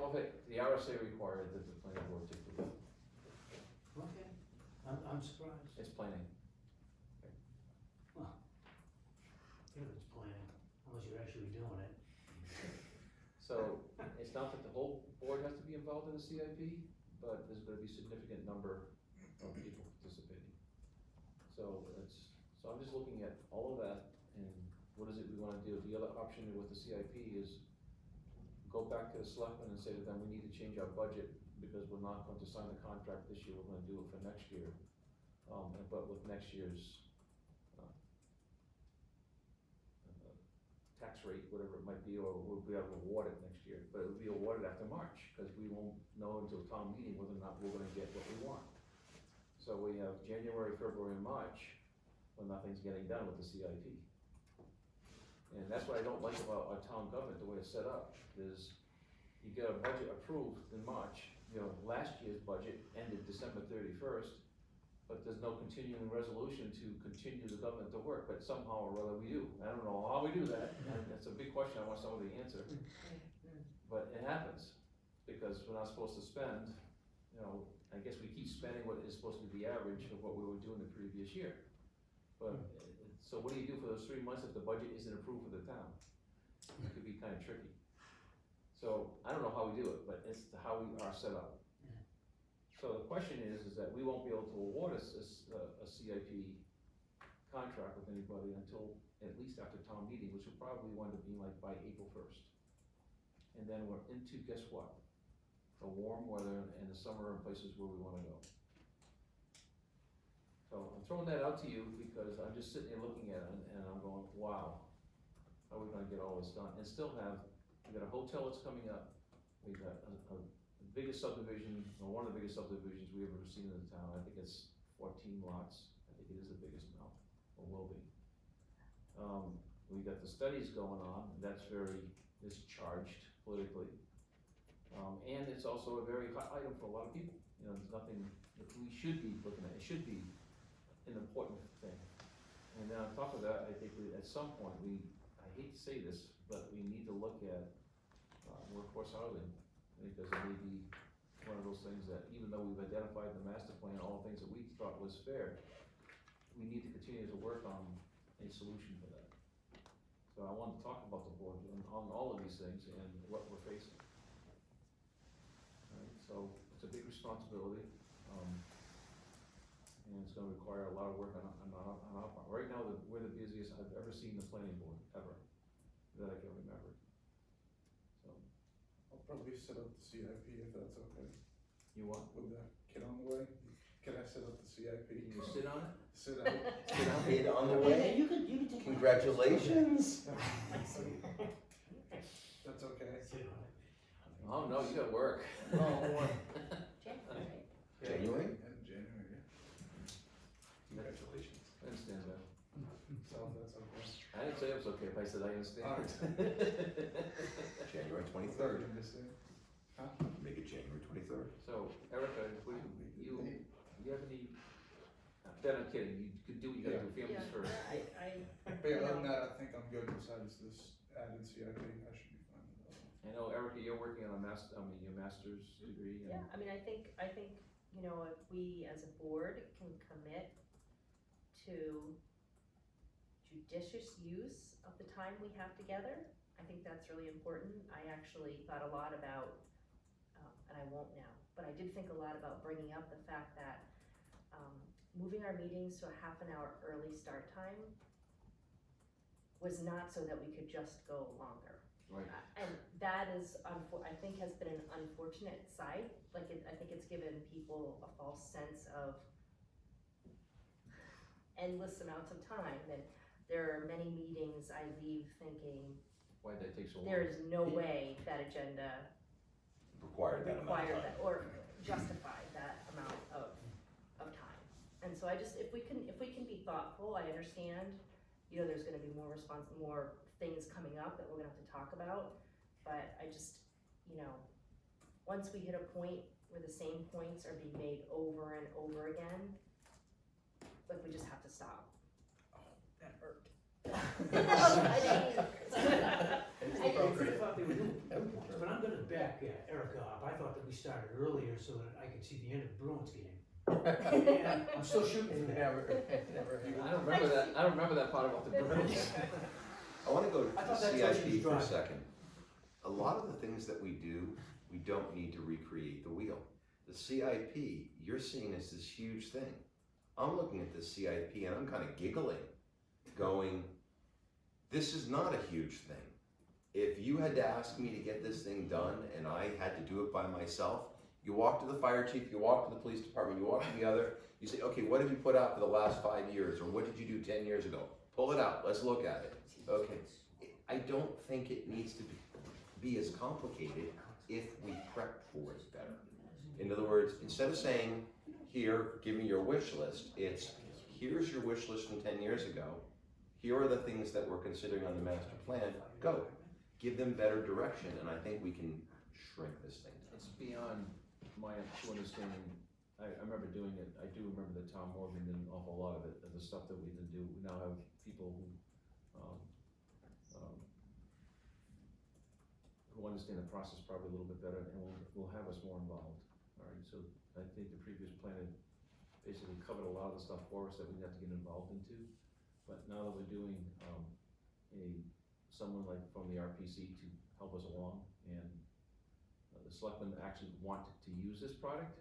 The RSA required that the planning board take the lead. Okay, I'm surprised. It's planning. Well, if it's planning, unless you're actually doing it. So, it's not that the whole board has to be involved in the CIP, but there's gonna be a significant number of people participating. So I'm just looking at all of that, and what is it we wanna do? The other option with the CIP is go back to the selectmen and say to them, we need to change our budget, because we're not going to sign the contract this year, we're gonna do it for next year. But with next year's, tax rate, whatever it might be, or we'll be able to award it next year, but it will be awarded after March, because we won't know until town meeting whether or not we're gonna get what we want. So we have January, February, and March, when nothing's getting done with the CIP. And that's what I don't like about our town government, the way it's set up, is you get a budget approved in March, last year's budget ended December 31st, but there's no continuing resolution to continue the government to work, but somehow or other we do. I don't know how we do that, and it's a big question, I want somebody to answer. But it happens, because we're not supposed to spend, I guess we keep spending what is supposed to be the average of what we were doing the previous year. But, so what do you do for those 3 months if the budget isn't approved for the town? It could be kinda tricky. So, I don't know how we do it, but it's how we are set up. So the question is that we won't be able to award us a CIP contract with anybody until at least after town meeting, which will probably wind up being like by April 1st. And then we're into, guess what? the warm weather and the summer in places where we wanna go. So I'm throwing that out to you because I'm just sitting here looking at it and I'm going, wow, how are we gonna get all this done? And still have, we got a hotel that's coming up, we've got the biggest subdivision, or one of the biggest subdivisions we've ever seen in the town, I think it's 14 lots, I think it is the biggest now, or will be. We got the studies going on, that's it's charged politically. And it's also a very hot item for a lot of people, you know, it's nothing that we should be looking at, it should be an important thing. And then on top of that, I think at some point, I hate to say this, but we need to look at workforce housing, because it may be one of those things that, even though we've identified the master plan, all the things that we thought was fair, we need to continue to work on a solution for that. So I want to talk about the board on all of these things and what we're facing. Alright, so it's a big responsibility, and it's gonna require a lot of work on our part. Right now, we're the busiest I've ever seen the planning board, ever, that I can remember. So, I'll probably set up the CIP if that's okay. you want, With the kid on the way, can I set up the CIP? can you sit on it? Sit out. Kid on the Yeah, way, you can take. congratulations. That's okay. Oh, no, you gotta work. January? In January, yeah. Congratulations. I understand that. So that's okay. I didn't say it was okay if I said I understand. January 23rd. You understand? Huh? Make it January 23rd. So, Erica, what do you have any, Ben, I'm kidding, you could do what you gotta do, families first. But yeah, other than that, I think I'm good besides this added CIP, I should be fine with that. I know, Erica, you're working on your master's degree and. Yeah, I mean, I think, you know, if we as a board can commit to judicious use of the time we have together, I think that's really important. I actually thought a lot about, and I won't now, but I did think a lot about bringing up the fact that moving our meetings to a half an hour early start time was not so that we could just go longer. Right. And that is, I think has been an unfortunate side, I think it's given people a false sense of endless amounts of time, that there are many meetings I leave thinking, Why'd that take so long? there is no way that agenda Required that amount of required time. that, or justified that amount of time. And so if we can be thoughtful, I understand, you know, there's gonna be more things coming up that we're gonna have to talk about, but I just, you know, once we hit a point where the same points are being made over and over again, like, we just have to stop. That hurt. No, I mean, I thought they were doing points, but I'm gonna back Erica up. I thought that we started earlier so that I could see the end of the Bruins game. And I'm still shooting for that. I don't remember that part about the Bruins. I wanna go to I the thought that's what she was CIP for a driving. second. A lot of the things that we do, we don't need to recreate the wheel. The CIP, you're seeing as this huge thing. I'm looking at the CIP and I'm kinda giggling, going, this is not a huge thing. If you had to ask me to get this thing done and I had to do it by myself, you walk to the fire chief, you walk to the police department, you walk to the other, you say, okay, what have you put out for the last 5 years, or what did you do 10 years ago? Pull it out, let's look at it. Okay, I don't think it needs to be as complicated if we prep for it better. In other words, instead of saying, here, give me your wish list, it's, here's your wish list from 10 years ago, here are the things that we're considering on the master plan, go. Give them better direction, and I think we can shrink this thing down. It's beyond my understanding. I remember doing it, I do remember that Tom Morgan did an awful lot of it, of the stuff that we didn't do. We now have people who understand the process probably a little bit better, and will have us more involved. All right, so I think the previous plan had basically covered a lot of the stuff for us that we have to get involved into. But now that we're doing someone like from the RPC to help us along, and the selectmen actually want to use this product.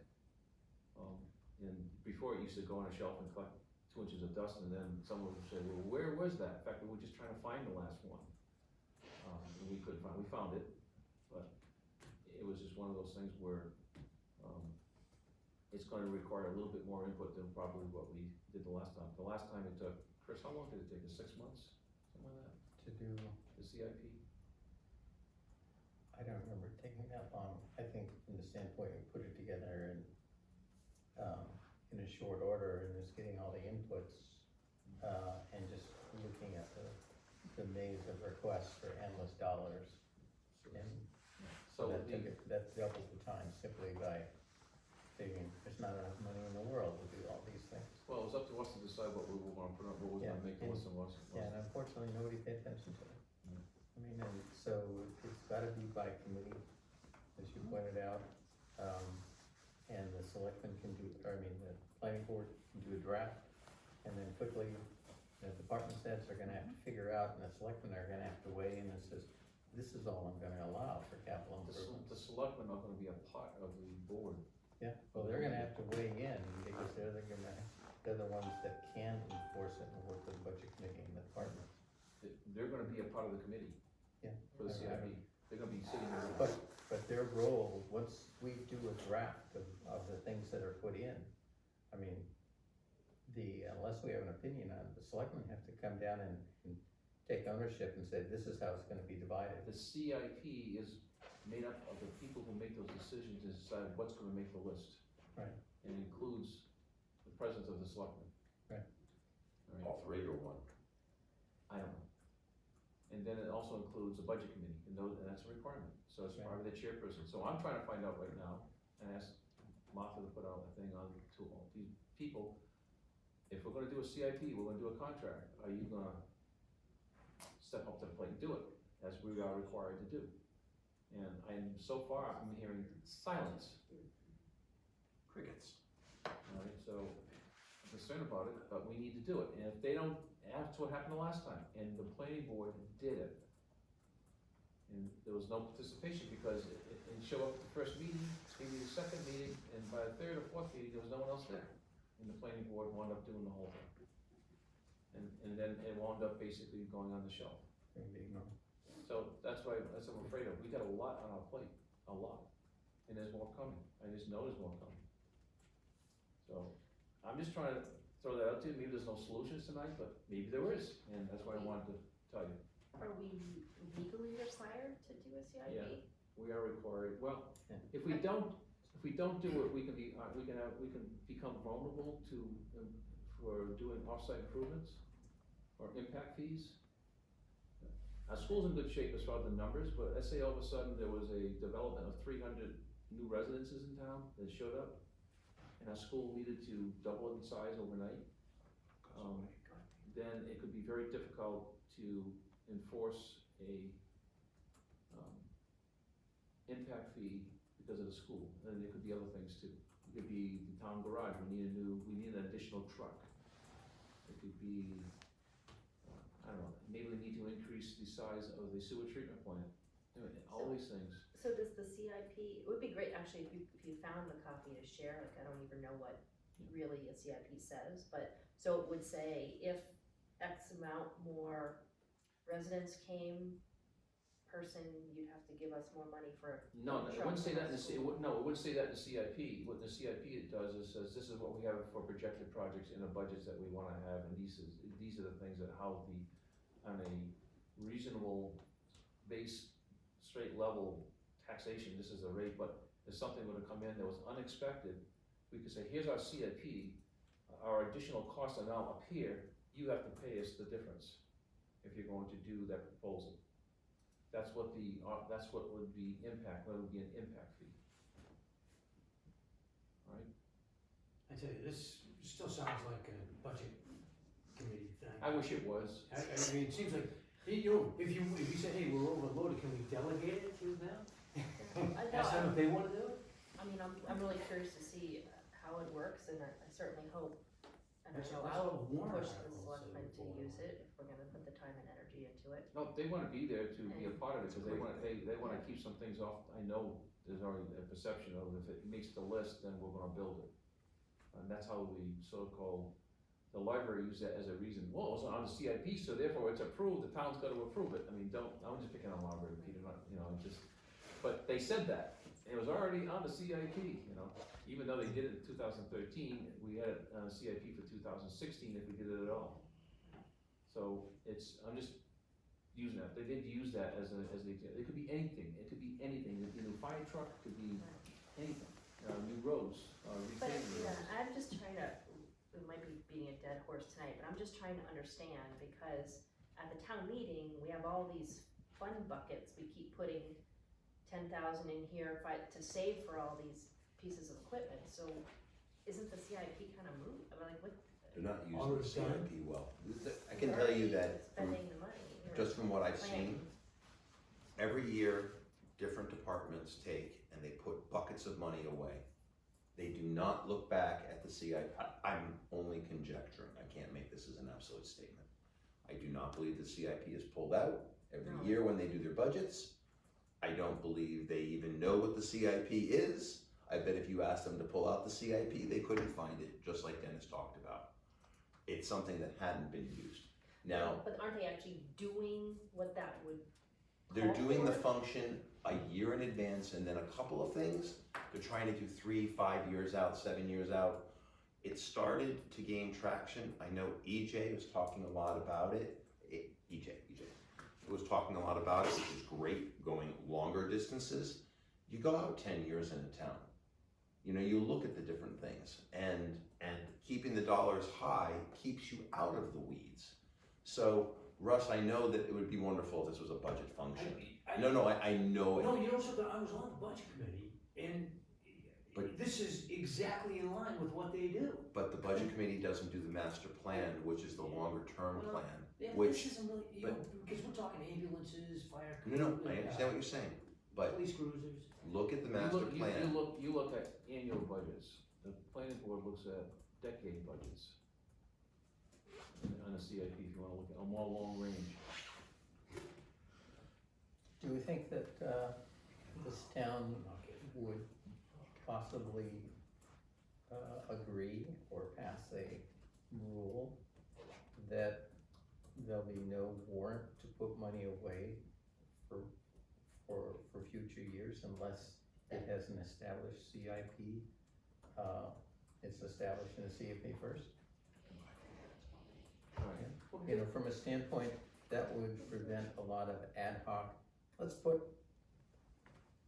And before it used to go on a shelf and collect 2 inches of dust, and then someone would say, well, where was that? In fact, we were just trying to find the last one. And we couldn't find, we found it, but it it was just one of those things where, it's gonna require a little bit more input than probably what we did the last time. The last time it took, Chris, how long did it take, us 6 months, something like that, To do, the CIP? I don't remember it taking that long. I think from the standpoint we put it together in a short order and just getting all the inputs, and just looking at the maze of requests for endless dollars. And So that doubled the time simply by figuring there's not enough money in the world to do all these things. well, it was up to us to decide what we were gonna put on, what was Yeah, gonna make the and- list and wasn't. Yeah, and unfortunately, nobody paid attention to it. Mm. I mean, and so it's gotta be by committee, as you pointed out. And the selectmen can do, or I mean, the planning board can do a draft, and then quickly, the department heads are gonna have to figure out, and the selectmen are gonna have to weigh in and says, this is all I'm gonna allow for capital The improvements. selectmen are gonna be a part of the board. Yeah, well, they're gonna have to weigh in, because they're the ones that can enforce it and work with the budget committee and the departments. They're gonna be a part of the committee Yeah. for the CIP. They're gonna be sitting there. But their role, once we do a draft of the things that are put in, I mean, unless we have an opinion on it, the selectmen have to come down and take ownership and say, this is how it's gonna be divided. The CIP is made up of the people who make those decisions and decide what's gonna make the list. Right. And includes the presence of the selectmen. Right. All right, All three or one? I don't know. And then it also includes the budget committee, and that's a requirement, so it's Right. probably the chairperson. So I'm trying to find out right now, and ask Martha to put out a thing on to all these people. If we're gonna do a CIP, we're gonna do a contract, are you gonna step up to the plate and do it, as we are required to do? And so far, I'm hearing silence. Crickets. Alright, so I'm concerned about it, but we need to do it, and if they don't, that's what happened the last time, and the planning board did it. And there was no participation because it didn't show up at the first meeting, maybe the second meeting, and by the third or fourth meeting, there was no one else there. And the planning board wound up doing the whole thing. And then it wound up basically going on the shelf. Maybe, no. So that's what I'm afraid of, we got a lot on our plate, a lot, and there's more coming, I just know there's more coming. So, I'm just trying to throw that out to you, maybe there's no solutions tonight, but maybe there is, and that's why I wanted to tell you. Are we legally required to do a CIP? Yeah. We are required, well, Yeah. if we don't do it, we can become vulnerable to, for doing off-site improvements or impact fees. Our school's in good shape as far as the numbers, but let's say all of a sudden there was a development of 300 new residences in town that showed up, and our school needed to double in size overnight, then it could be very difficult to enforce a, impact fee because of the school, and there could be other things too. It could be the town garage, we need an additional truck. It could be, I don't know, maybe we need to increase the size of the sewer treatment plant. I mean, all these things. So does the CIP, it would be great actually if you found the copy to share, like I don't even know what really a CIP says, but, so it would say if X amount more residents came, person, you'd have to give us more money for. No, it wouldn't say that in the, it wouldn't say that in the CIP. What the CIP it does is says, this is what we have for projected projects in the budgets that we wanna have, and these are the things that how on a reasonable base, straight level taxation, this is the rate, but if something were to come in that was unexpected, we could say, here's our CIP, our additional costs are now up here, you have to pay us the difference if you're going to do that proposal. That's what would be impact, what would be an impact fee. Alright? I tell you, this still sounds like a budget committee thing. I wish it was. I mean, it seems like, if you say, hey, we're overloaded, can we delegate it to them? Ask them if they wanna do it? I mean, I'm really curious to see how it works, and I certainly hope, and I That's know what I'll warrant push the articles selectmen are to for. use it, if we're gonna put the time and energy into it. No, they wanna be there to be a part of it, cause they wanna keep some things off. I know there's already a perception of if it makes the list, then we're gonna build it. And that's how the so-called, the library used that as a reason, well, it's on the CIP, so therefore it's approved, the town's gotta approve it. I mean, I'm just picking on library, Peter, not, just, but they said that, And it was already on the CIP, you know, even though they did it in 2013, we had it on CIP for 2016 if we did it at all. So I'm just using that, they did use that as an example, it could be anything, it could be anything, it could be a fire truck, it could be anything, new roads, But, repaving yeah, roads. I'm just trying to, we might be beating a dead horse tonight, but I'm just trying to understand, because at the town meeting, we have all these fund buckets, we keep putting 10,000 in here to save for all these pieces of equipment, so isn't the CIP kind of moot? I mean, like, what? They're not using Already the done. CIP well. I can tell you that from, Spending the money. or just from what I've planning. seen, every year, different departments take and they put buckets of money away. They do not look back at the CIP. I'm only conjecturing, I can't make this as an absolute statement. I do not believe the CIP is pulled out every No. year when they do their budgets. I don't believe they even know what the CIP is. I bet if you asked them to pull out the CIP, they couldn't find it, just like Dennis talked about. It's something that hadn't been used. Now, But aren't they actually doing what that would they're call doing the for? function a year in advance, and then a couple of things, they're trying to do 3, 5 years out, 7 years out. It started to gain traction. I know EJ was talking a lot about it. EJ was talking a lot about it, which is great, going longer distances. You go out 10 years in a town. You know, you look at the different things, and keeping the dollars high keeps you out of the weeds. So, Russ, I know that it would be wonderful if this was a budget function. I know it. No, you know something, I was on the budget committee, and But- this is exactly in line with what they do. But the budget committee doesn't do the master plan, which is the longer term Well, plan. Yeah, but Which- this isn't really, you know, because we're talking ambulances, fire. No, I understand what you're saying, but Police cruisers. look at the You master look- plan. You look at annual budgets, the planning board looks at decade budgets. On a CIP, if you wanna look at a more long range. Do we think that, this town would possibly, agree or pass a rule that there'll be no warrant to put money away for future years unless it has an established CIP? It's established in the CIP first? Alright, You know, from a standpoint, that would prevent a lot of ad hoc, let's put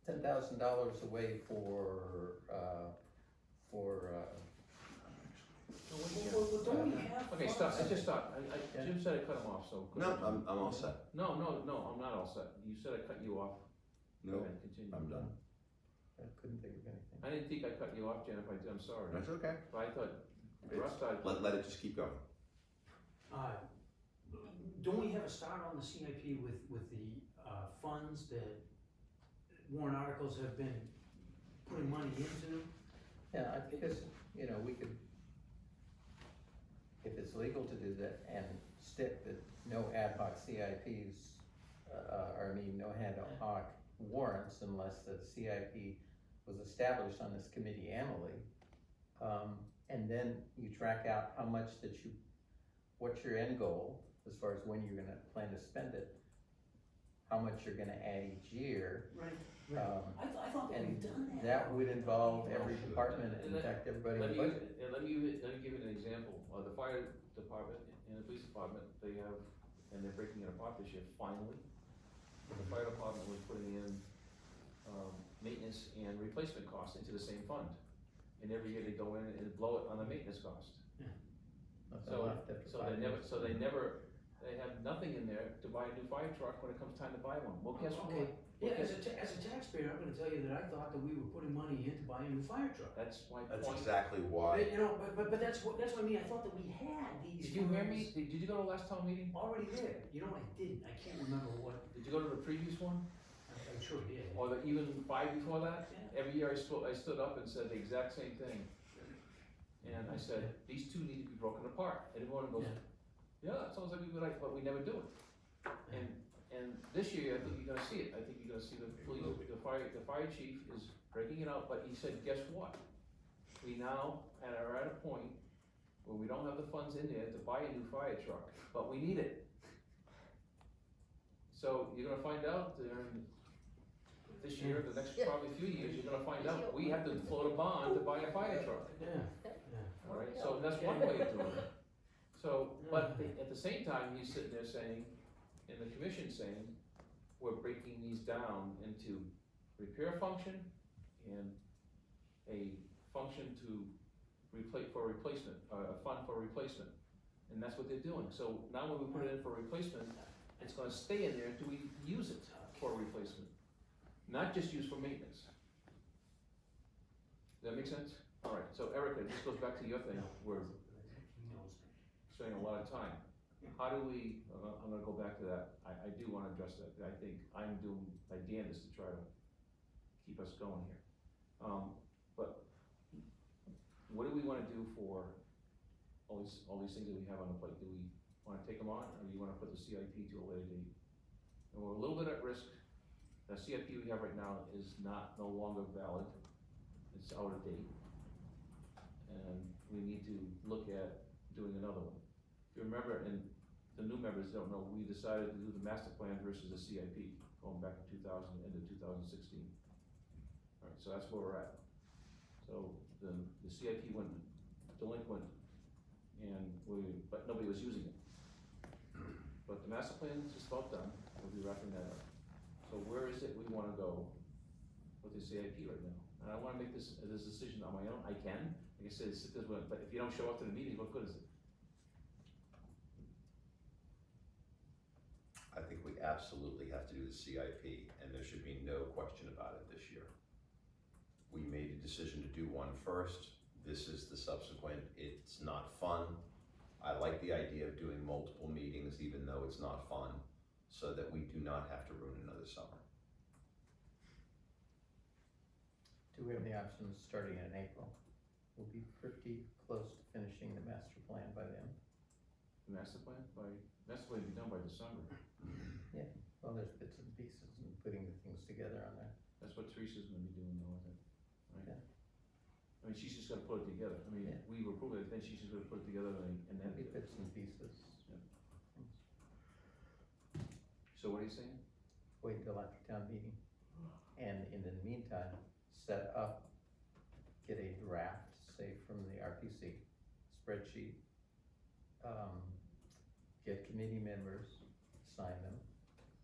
$10,000 away for Well, don't we have? okay, stop, I just stopped, Jim said I cut him off, so. No, I'm all set. No, I'm not all set, you said I cut you off. Go No, ahead, continue. I'm done. I couldn't think of anything. I didn't think I cut you off, Jen, if I did, I'm sorry, That's okay. but I thought, Russ It's- started. Let it just keep going. Don't we have a start on the CIP with the, funds that warrant articles have been putting money into? Yeah, I think it's, you know, we could, if it's legal to do that and stick that no ad hoc CIPs, no ad hoc warrants unless the CIP was established on this committee annually. And then you track out how much that you, what's your end goal as far as when you're gonna plan to spend it, how much you're gonna add each year. Right. I thought that And we've done that. that would involve every department, in fact, everybody in Let the me, budget. let me give you an example, the fire department and the police department, they have, and they're breaking it apart this year, finally. The fire department was putting in, maintenance and replacement costs into the same fund. And every year they go in and blow it on the maintenance cost. Nothing So, left after 5 years. they have nothing in there to buy a new fire truck when it comes time to buy one. Well, guess what? Okay, yeah, as a taxpayer, I'm gonna tell you that I thought that we were putting money in to buy a new fire truck. That's my That's point. exactly why. You know, but that's what I mean, I thought that we had these. Did you hear me? funds Did you go to the last town meeting? Already there, you know, I didn't, I can't remember what, Did you go to the previous one? I'm sure it did. Or even 5 before that? Yeah. Every year I stood up and said the exact same thing. And I said, these two need to be broken apart. And everyone goes, yeah, it sounds like a good idea, but we never do it. And this year, I think you're gonna see it. I think you're gonna see the police, the fire chief is breaking it out, but he said, guess what? We now are at a point where we don't have the funds in there to buy a new fire truck, but we need it. So you're gonna find out, this year, the next Yeah. probably few years, you're gonna find out, we have to float a bond to buy a fire truck. Yeah, Alright, so that's one way of doing it. So, but at the same time, he's sitting there saying, and the commission saying, we're breaking these down into repair function and a function to replacement, a fund for replacement. And that's what they're doing. So now when we put it in for replacement, it's gonna stay in there until we use it for replacement. Not just used for maintenance. Does that make sense? Alright, so Erica, this goes back to your thing, where he knows me. spending a lot of time. How do we, I'm gonna go back to that, I do wanna address that, I think I'm doing my damnedest to try to keep us going here. But what do we wanna do for all these things that we have on the plate? Do we wanna take them on, or do you wanna put the CIP to a later date? And we're a little bit at risk, the CIP we have right now is no longer valid, it's out of date. And we need to look at doing another one. If you remember, and the new members don't know, we decided to do the master plan versus the CIP, going back to end of 2016. Alright, so that's where we're at. So the CIP went delinquent, but nobody was using it. But the master plan is just about done, we'll be wrapping that up. So where is it we wanna go with the CIP right now? And I wanna make this decision on my own, I can, like I said, but if you don't show up to the meeting, what good is it? I think we absolutely have to do the CIP, and there should be no question about it this year. We made a decision to do one first, this is the subsequent, it's not fun. I like the idea of doing multiple meetings, even though it's not fun, so that we do not have to ruin another summer. Do we have the option of starting in April? We'll be pretty close to finishing the master plan by then. The master plan will be done by December. Well, there's bits and pieces and putting the things together on there. That's what Teresa's gonna be doing though, I think, right? Yeah. I mean, she's just gonna put it together, I mean, Yeah. we approve it, then she's just gonna put it together and then. There'll be bits and pieces. So what are you saying? Wait until after town meeting. And in the meantime, set up, get a draft, say from the RPC spreadsheet. Get committee members, sign them,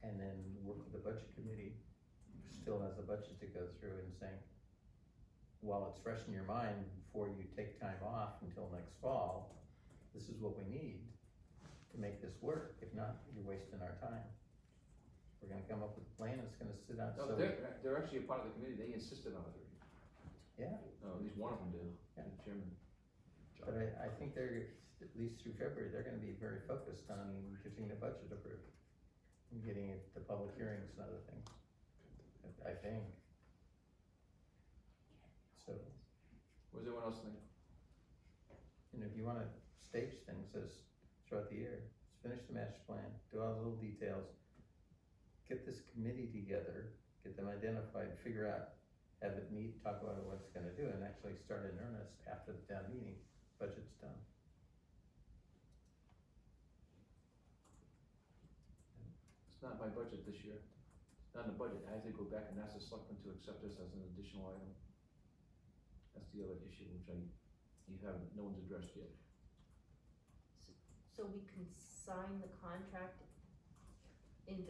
and then work with the budget committee, who still has a budget to go through, and saying, while it's fresh in your mind before you take time off until next fall, this is what we need to make this work. If not, you're wasting our time. We're gonna come up with a plan, it's gonna sit out, No, so. they're actually a part of the committee, they insisted on it. Yeah. At least one of them did, Yeah. the chairman. But I think they're, at least through February, they're gonna be very focused on getting the budget approved. And getting it to public hearings and other things, I think. So, What does everyone else think? and if you wanna stage things as throughout the year, just finish the master plan, do all the little details. Get this committee together, get them identified, figure out, have it meet, talk about what it's gonna do, and actually start in earnest after the town meeting, budget's done. It's not my budget this year, it's not in the budget, I have to go back and ask the selectmen to accept this as an additional item. That's the other issue, which no one's addressed yet. So we can sign the contract in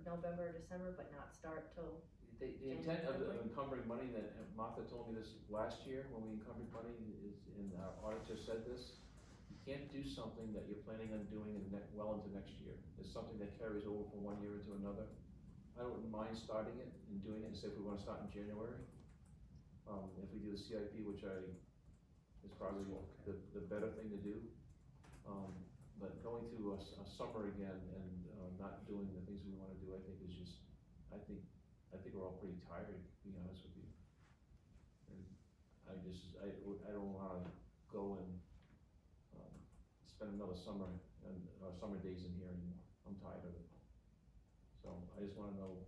November or December, but not start till, The intent of encumbering money, that Martha told me this last year, when we encumbered money, is, and our auditor said this, you can't do something that you're planning on doing well into next year. It's something that carries over from one year into another. I don't mind starting it and doing it, and say if we wanna start in January. If we do the CIP, which is probably the better thing to do. But going to a summer again and, not doing the things we wanna do, I think is just, I think we're all pretty tired, to be honest with you. And I don't wanna go and, spend another summer and, summer days in here anymore, I'm tired of it. So I just wanna know,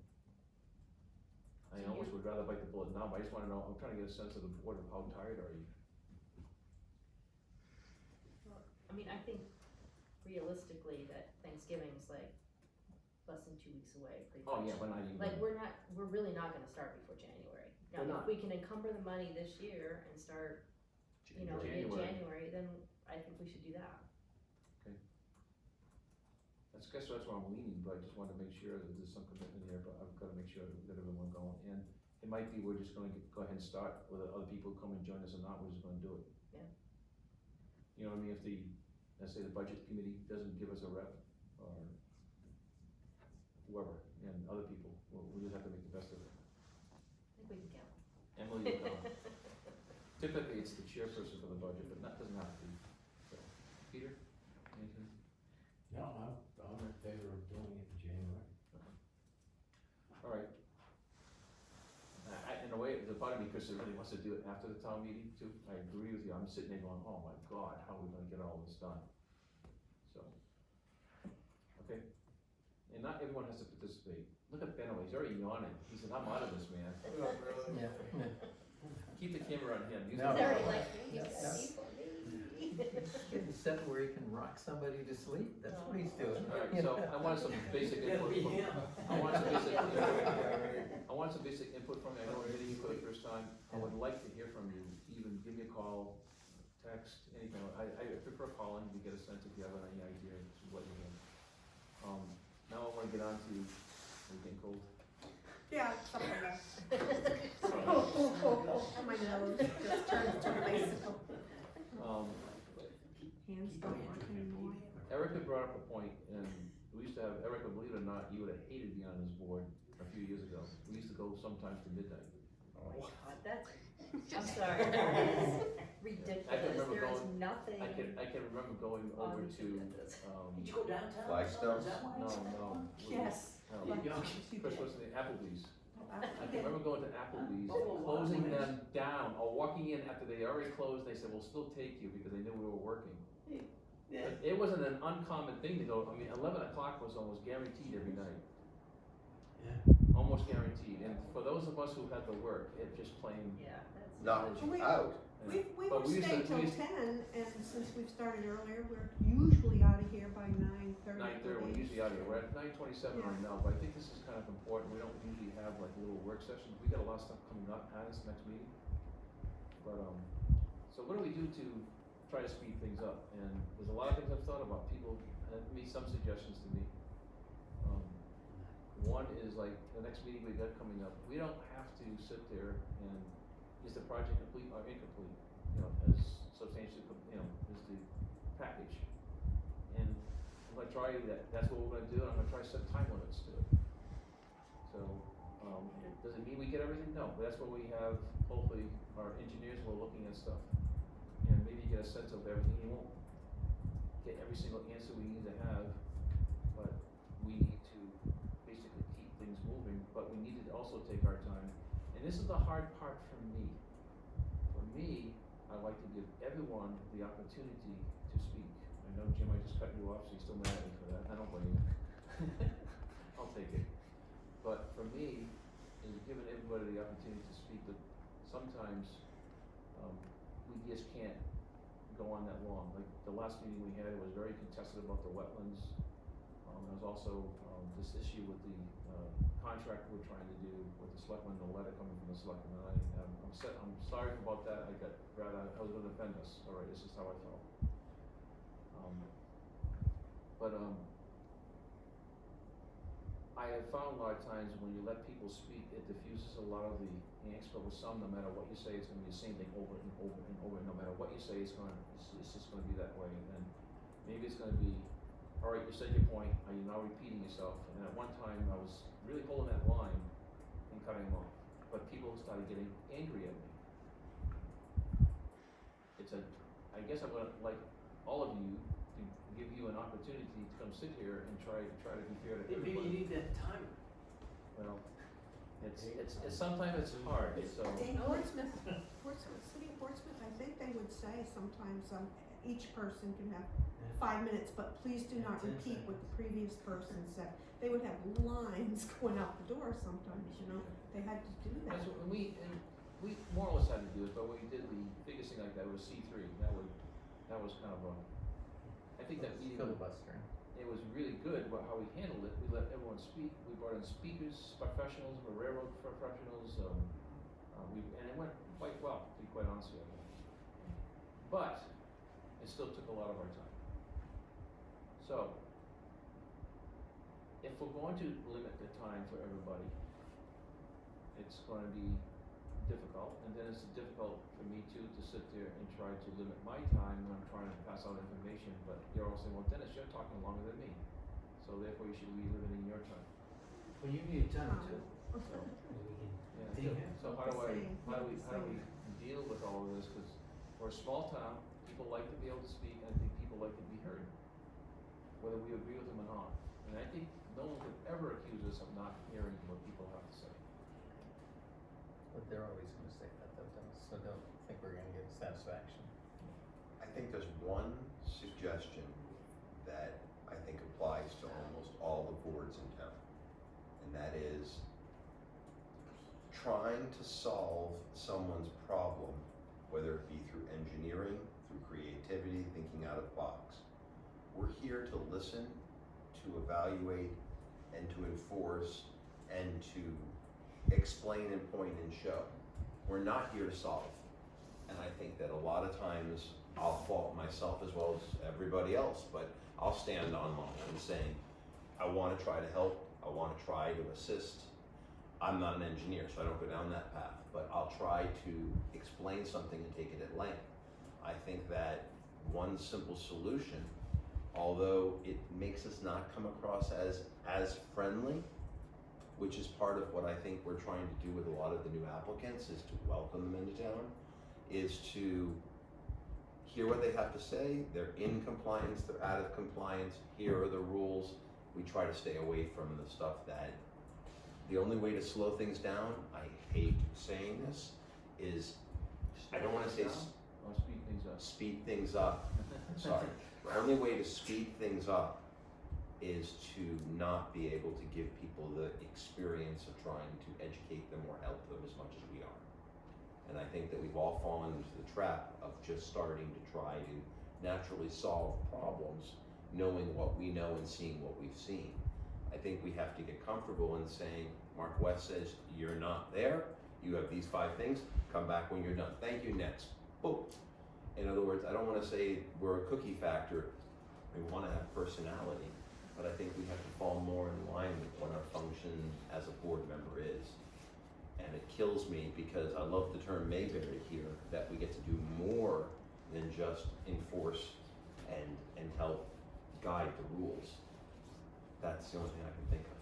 I So almost would rather bite the bullet now, but I just wanna know, I'm trying to get a sense of the board of how tired are you? I mean, I think realistically that Thanksgiving's like less than 2 weeks away, pretty Oh, much. yeah, we're not even. Like, we're really not gonna start before January. Now, We're if not. we can encumber the money this year and start, you know, January. mid-January, then I think we should do that. That's where I'm leaning, but I just wanted to make sure that there's some commitment here, but I've gotta make sure that we've got everyone going. And it might be we're just gonna go ahead and start, whether other people come and join us or not, we're just gonna do it. Yeah. You know what I mean, if let's say the budget committee doesn't give us a rep, or whoever, and other people, we'll just have to make the best of it. I think we can count. Emily will come. Typically, it's the chairperson for the budget, but that doesn't have to be, so. Peter, anything? No, I'm in favor of doing it in January. All right. In a way, the part of me, Chris, really wants to do it after the town meeting too. I agree with you. I'm sitting there going, oh my God, how are we gonna get all this done? So, okay. And not everyone has to participate. Look at Benno, he's already yawning. He said, I'm out of this, man. Yeah. Keep the camera on him. Use No. the Sorry, camera. like, he's No. ready for me. Getting set where he can rock somebody to sleep, that's what he's doing. All right, so I want some basic input from, I want some basic input from you. I know I'm hitting you for the first time. I would like to hear from you, even give me a call, text, anything. I prefer calling to get a sense if you have any idea of what you're doing. Now I wanna get on to, are you getting cold? Yeah, something like that. Oh, my nose just turned to a bicycle. Hands don't work anymore. Erica brought up a point, and we used to have, Erica, believe it or not, you would have hated being on this board a few years ago. We used to go sometimes to midnight. Oh my God, that's, I'm sorry, that is ridiculous, remember there is going- nothing. I can remember going over on to, this. Did you go downtown? Flagstones? Is that why? no. Yes. No. Yeah. Chris, what's the name? Applebee's. I Okay. can remember going to Applebee's, Oh, wow. closing them down, or walking in after they already closed, they said, we'll still take you, because they knew we were working. But it wasn't an uncommon thing to go, I mean, 11 o'clock was almost guaranteed every night. Yeah. Almost guaranteed, and for those of us who had to work, it just plain. Yeah, that's. Not We- out. We But were we used to- staying till we used- 10, and since we've started earlier, we're usually out of here by 9:30. 9:30, we're usually out of here, we're at 9:27 right Yeah. now, but I think this is kind of important, we don't usually have like little work sessions, we got a lot of stuff coming up at us next meeting. But, so what do we do to try to speed things up? And there's a lot of things I've thought about, people have made some suggestions to me. One is like, the next meeting we got coming up, we don't have to sit there and, is the project complete or incomplete? You know, as substantially, you know, is the package. And I'm gonna try that, that's what we're gonna do, and I'm gonna try to set time limits to it. So, does it mean we get everything? No, but that's where we have, hopefully, our engineers who are looking at stuff. And maybe get a sense of everything, you won't get every single answer we need to have, but we need to basically keep things moving, but we need to also take our time. And this is the hard part for me. For me, I like to give everyone the opportunity to speak. I know, Jim, I just cut you off, so you're still mad at me for that. I don't blame you. I'll take it. But for me, is giving everybody the opportunity to speak, but sometimes, we just can't go on that long. Like, the last meeting we had, it was very contested about the wetlands. There was also, this issue with the, contract we're trying to do with the selectmen, the letter coming from the selectmen, and I'm sorry about that, I was gonna offend us, alright, this is how I felt. I have found a lot of times when you let people speak, it diffuses a lot of the angst, but with some, no matter what you say, it's gonna be the same thing over and over and over, and no matter what you say, it's just gonna be that way, and maybe it's gonna be, alright, you said your point, are you now repeating yourself? And at one time, I was really holding that line and cutting them off, but people started getting angry at me. I guess I'm gonna, like, all of you, to give you an opportunity to come sit here and try to be fair to Maybe everybody. you need that timer. Well, it's sometimes it's hard, so. In Portsmouth, City of Portsmouth, I think they would say sometimes, each person can have 5 minutes, but please do not 10 repeat what the previous person said. They would have lines going out the door sometimes, you know, they had to do that. That's what, and we more or less had to do it, but when we did the biggest thing like that was C3, that was kind of a, I think that meeting. Filibustering. It was really good about how we handled it. We let everyone speak. We brought in speakers, professionals, railroad professionals. And it went quite well, to be quite honest with you. But it still took a lot of our time. So, if we're going to limit the time for everybody, it's going to be difficult, and then it's difficult for me too to sit there and try to limit my time when I'm trying to pass out information, but you're all saying, well, Dennis, you're talking longer than me, so therefore you should be limiting your time. Well, you need time too. So, We can yeah, think so how do we deal with all of this, cause we're a small town, people like to be able to speak, and I think people like to be heard, whether we agree with them or not, and I think no one could ever accuse us of not hearing what people have to say. But they're always gonna say that though, Dennis, so don't think we're gonna get satisfaction. I think there's one suggestion that I think applies to almost all the boards in town, and that is trying to solve someone's problem, whether it be through engineering, through creativity, thinking out of the box. We're here to listen, to evaluate, and to enforce, and to explain and point and show. We're not here to solve. And I think that a lot of times I'll fault myself as well as everybody else, but I'll stand online and saying, I want to try to help, I want to try to assist. I'm not an engineer, so I don't go down that path, but I'll try to explain something and take it at length. I think that one simple solution, although it makes us not come across as friendly, which is part of what I think we're trying to do with a lot of the new applicants, is to welcome them into town, is to hear what they have to say. They're in compliance, they're out of compliance, here are the rules. We try to stay away from the stuff that, the only way to slow things down, I hate saying this, is, I don't wanna say Or speed things up. speed things up, sorry. The only way to speed things up is to not be able to give people the experience of trying to educate them or help them as much as we are. And I think that we've all fallen into the trap of just starting to try to naturally solve problems, knowing what we know and seeing what we've seen. I think we have to get comfortable in saying, Mark West says, you're not there, you have these 5 things, come back when you're done. Thank you, next. Boom. In other words, I don't wanna say we're a cookie factor, we wanna have personality, but I think we have to fall more in line with what our function as a board member is. And it kills me because I love the term Mayberry here, that we get to do more than just enforce and help guide the rules. That's the only thing I can think of.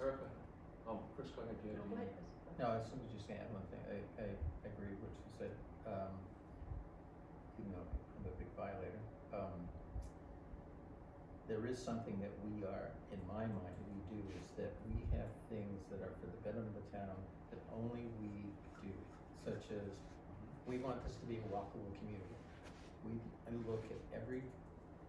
Erica, Chris, go ahead, Go ahead, Chris. No, I was just gonna add one thing, I agree with what you said, even though I'm a big violator. There is something that we are, in my mind, we do, is that we have things that are for the betterment of the town that only we do, such as, we want this to be a walkable community. I look at every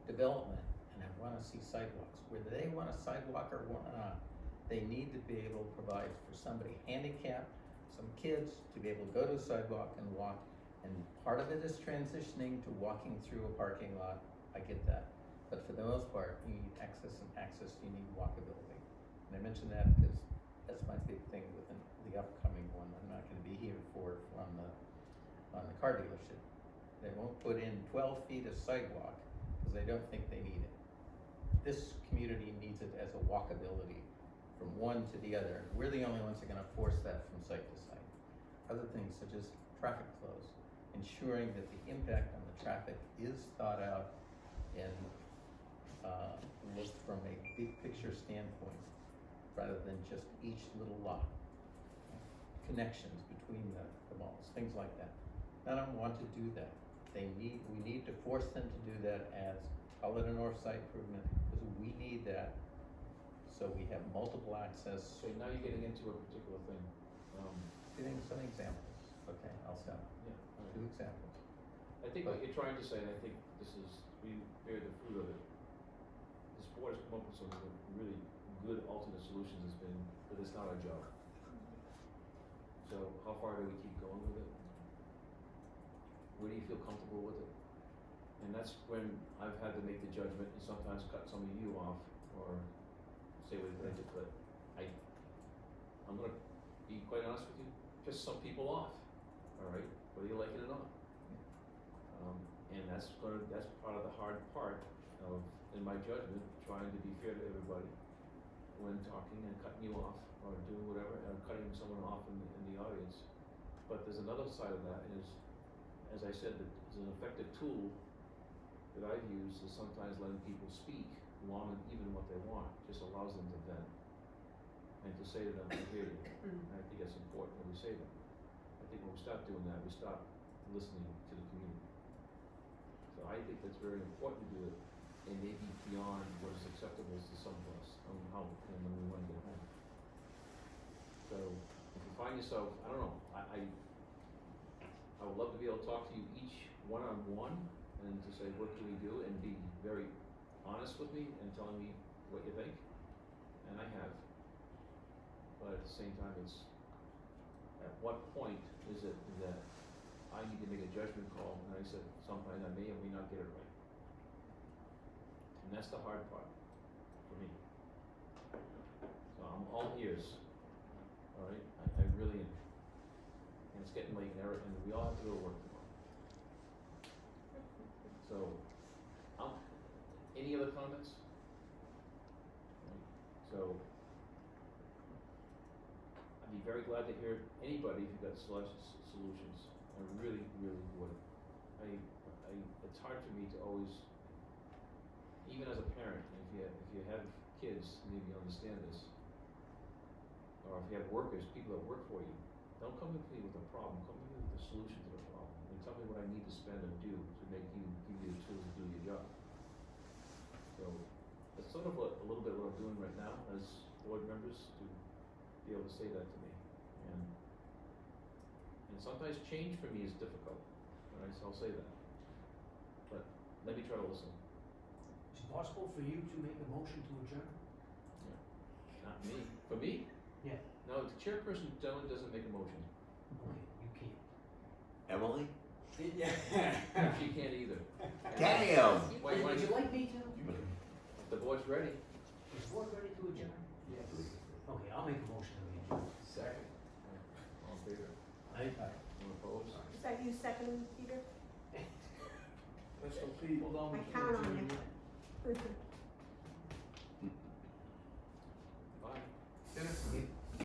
development and I wanna see sidewalks, whether they want a sidewalk or not, they need to be able to provide for somebody handicapped, some kids, to be able to go to a sidewalk and walk. And part of it is transitioning to walking through a parking lot, I get that. But for the most part, you need access, you need walkability. And I mention that because that's my big thing with the upcoming one. I'm not gonna be here for on the car dealership. They won't put in 12 feet of sidewalk because they don't think they need it. This community needs it as a walkability from one to the other. We're the only ones that are gonna force that from site to site. Other things such as traffic flows, ensuring that the impact on the traffic is thought out and looked from a big picture standpoint rather than just each little lot. Connections between the malls, things like that. I don't want to do that. We need to force them to do that as, call it a north side improvement, because we need that so we have multiple access. So now you're getting into a particular thing. Giving some examples, okay, I'll stop. Yeah, all right. 2 examples. I think what you're trying to say, and I think this is, we bear the fruit of it. This board has come up with some really good alternate solutions, has been, but it's not our job. So how far do we keep going with it? Where do you feel comfortable with it? And that's when I've had to make the judgment and sometimes cut some of you off or say what you think, but I'm gonna be quite honest with you, piss some people off, all right, whether you like it or not. And that's part of the hard part of, in my judgment, trying to be fair to everybody when talking and cutting you off or doing whatever, and cutting someone off in the audience. But there's another side of that is, as I said, that it's an effective tool that I've used is sometimes letting people speak long and even what they want, just allows them to vent. And to say to them, I hear you. And I think that's important when we say that. I think when we stop doing that, we stop listening to the community. So I think that's very important to do it, and maybe beyond what is acceptable to some of us on how and when we want to get home. So if you find yourself, I don't know, I would love to be able to talk to you each one-on-one and to say, what can we do, and be very honest with me and telling me what you think, and I have. But at the same time, it's, at what point is it that I need to make a judgment call, and I said, sometimes I may or may not get it right. And that's the hard part for me. So I'm all ears, all right? I really am. And it's getting late, and we all have to go to work tomorrow. So, any other comments? Right. So, I'd be very glad to hear anybody if you've got solutions. I really, really would. It's hard for me to always, even as a parent, if you have kids, maybe you understand this, or if you have workers, people that work for you, don't come to me with a problem, come to me with a solution to the problem, and tell me what I need to spend and do to give you the tools to do your job. So, that's sort of a little bit what I'm doing right now as board members, to be able to say that to me. And sometimes change for me is difficult, all right, so I'll say that. But let me try to listen. Is it possible for you to make a motion to adjourn? Not me. For me? Yeah. No, the chairperson generally doesn't make a motion. Okay, you can't. Emily? She can't either. Damn! Why, Would you like me to? if the board's ready. Is the board ready to adjourn? Yes. Okay, I'll make a motion to adjourn. Second. All in favor? Aye. Anyone opposed? Is that you second, Peter? Let's go, Pete. Hold on. I count on you.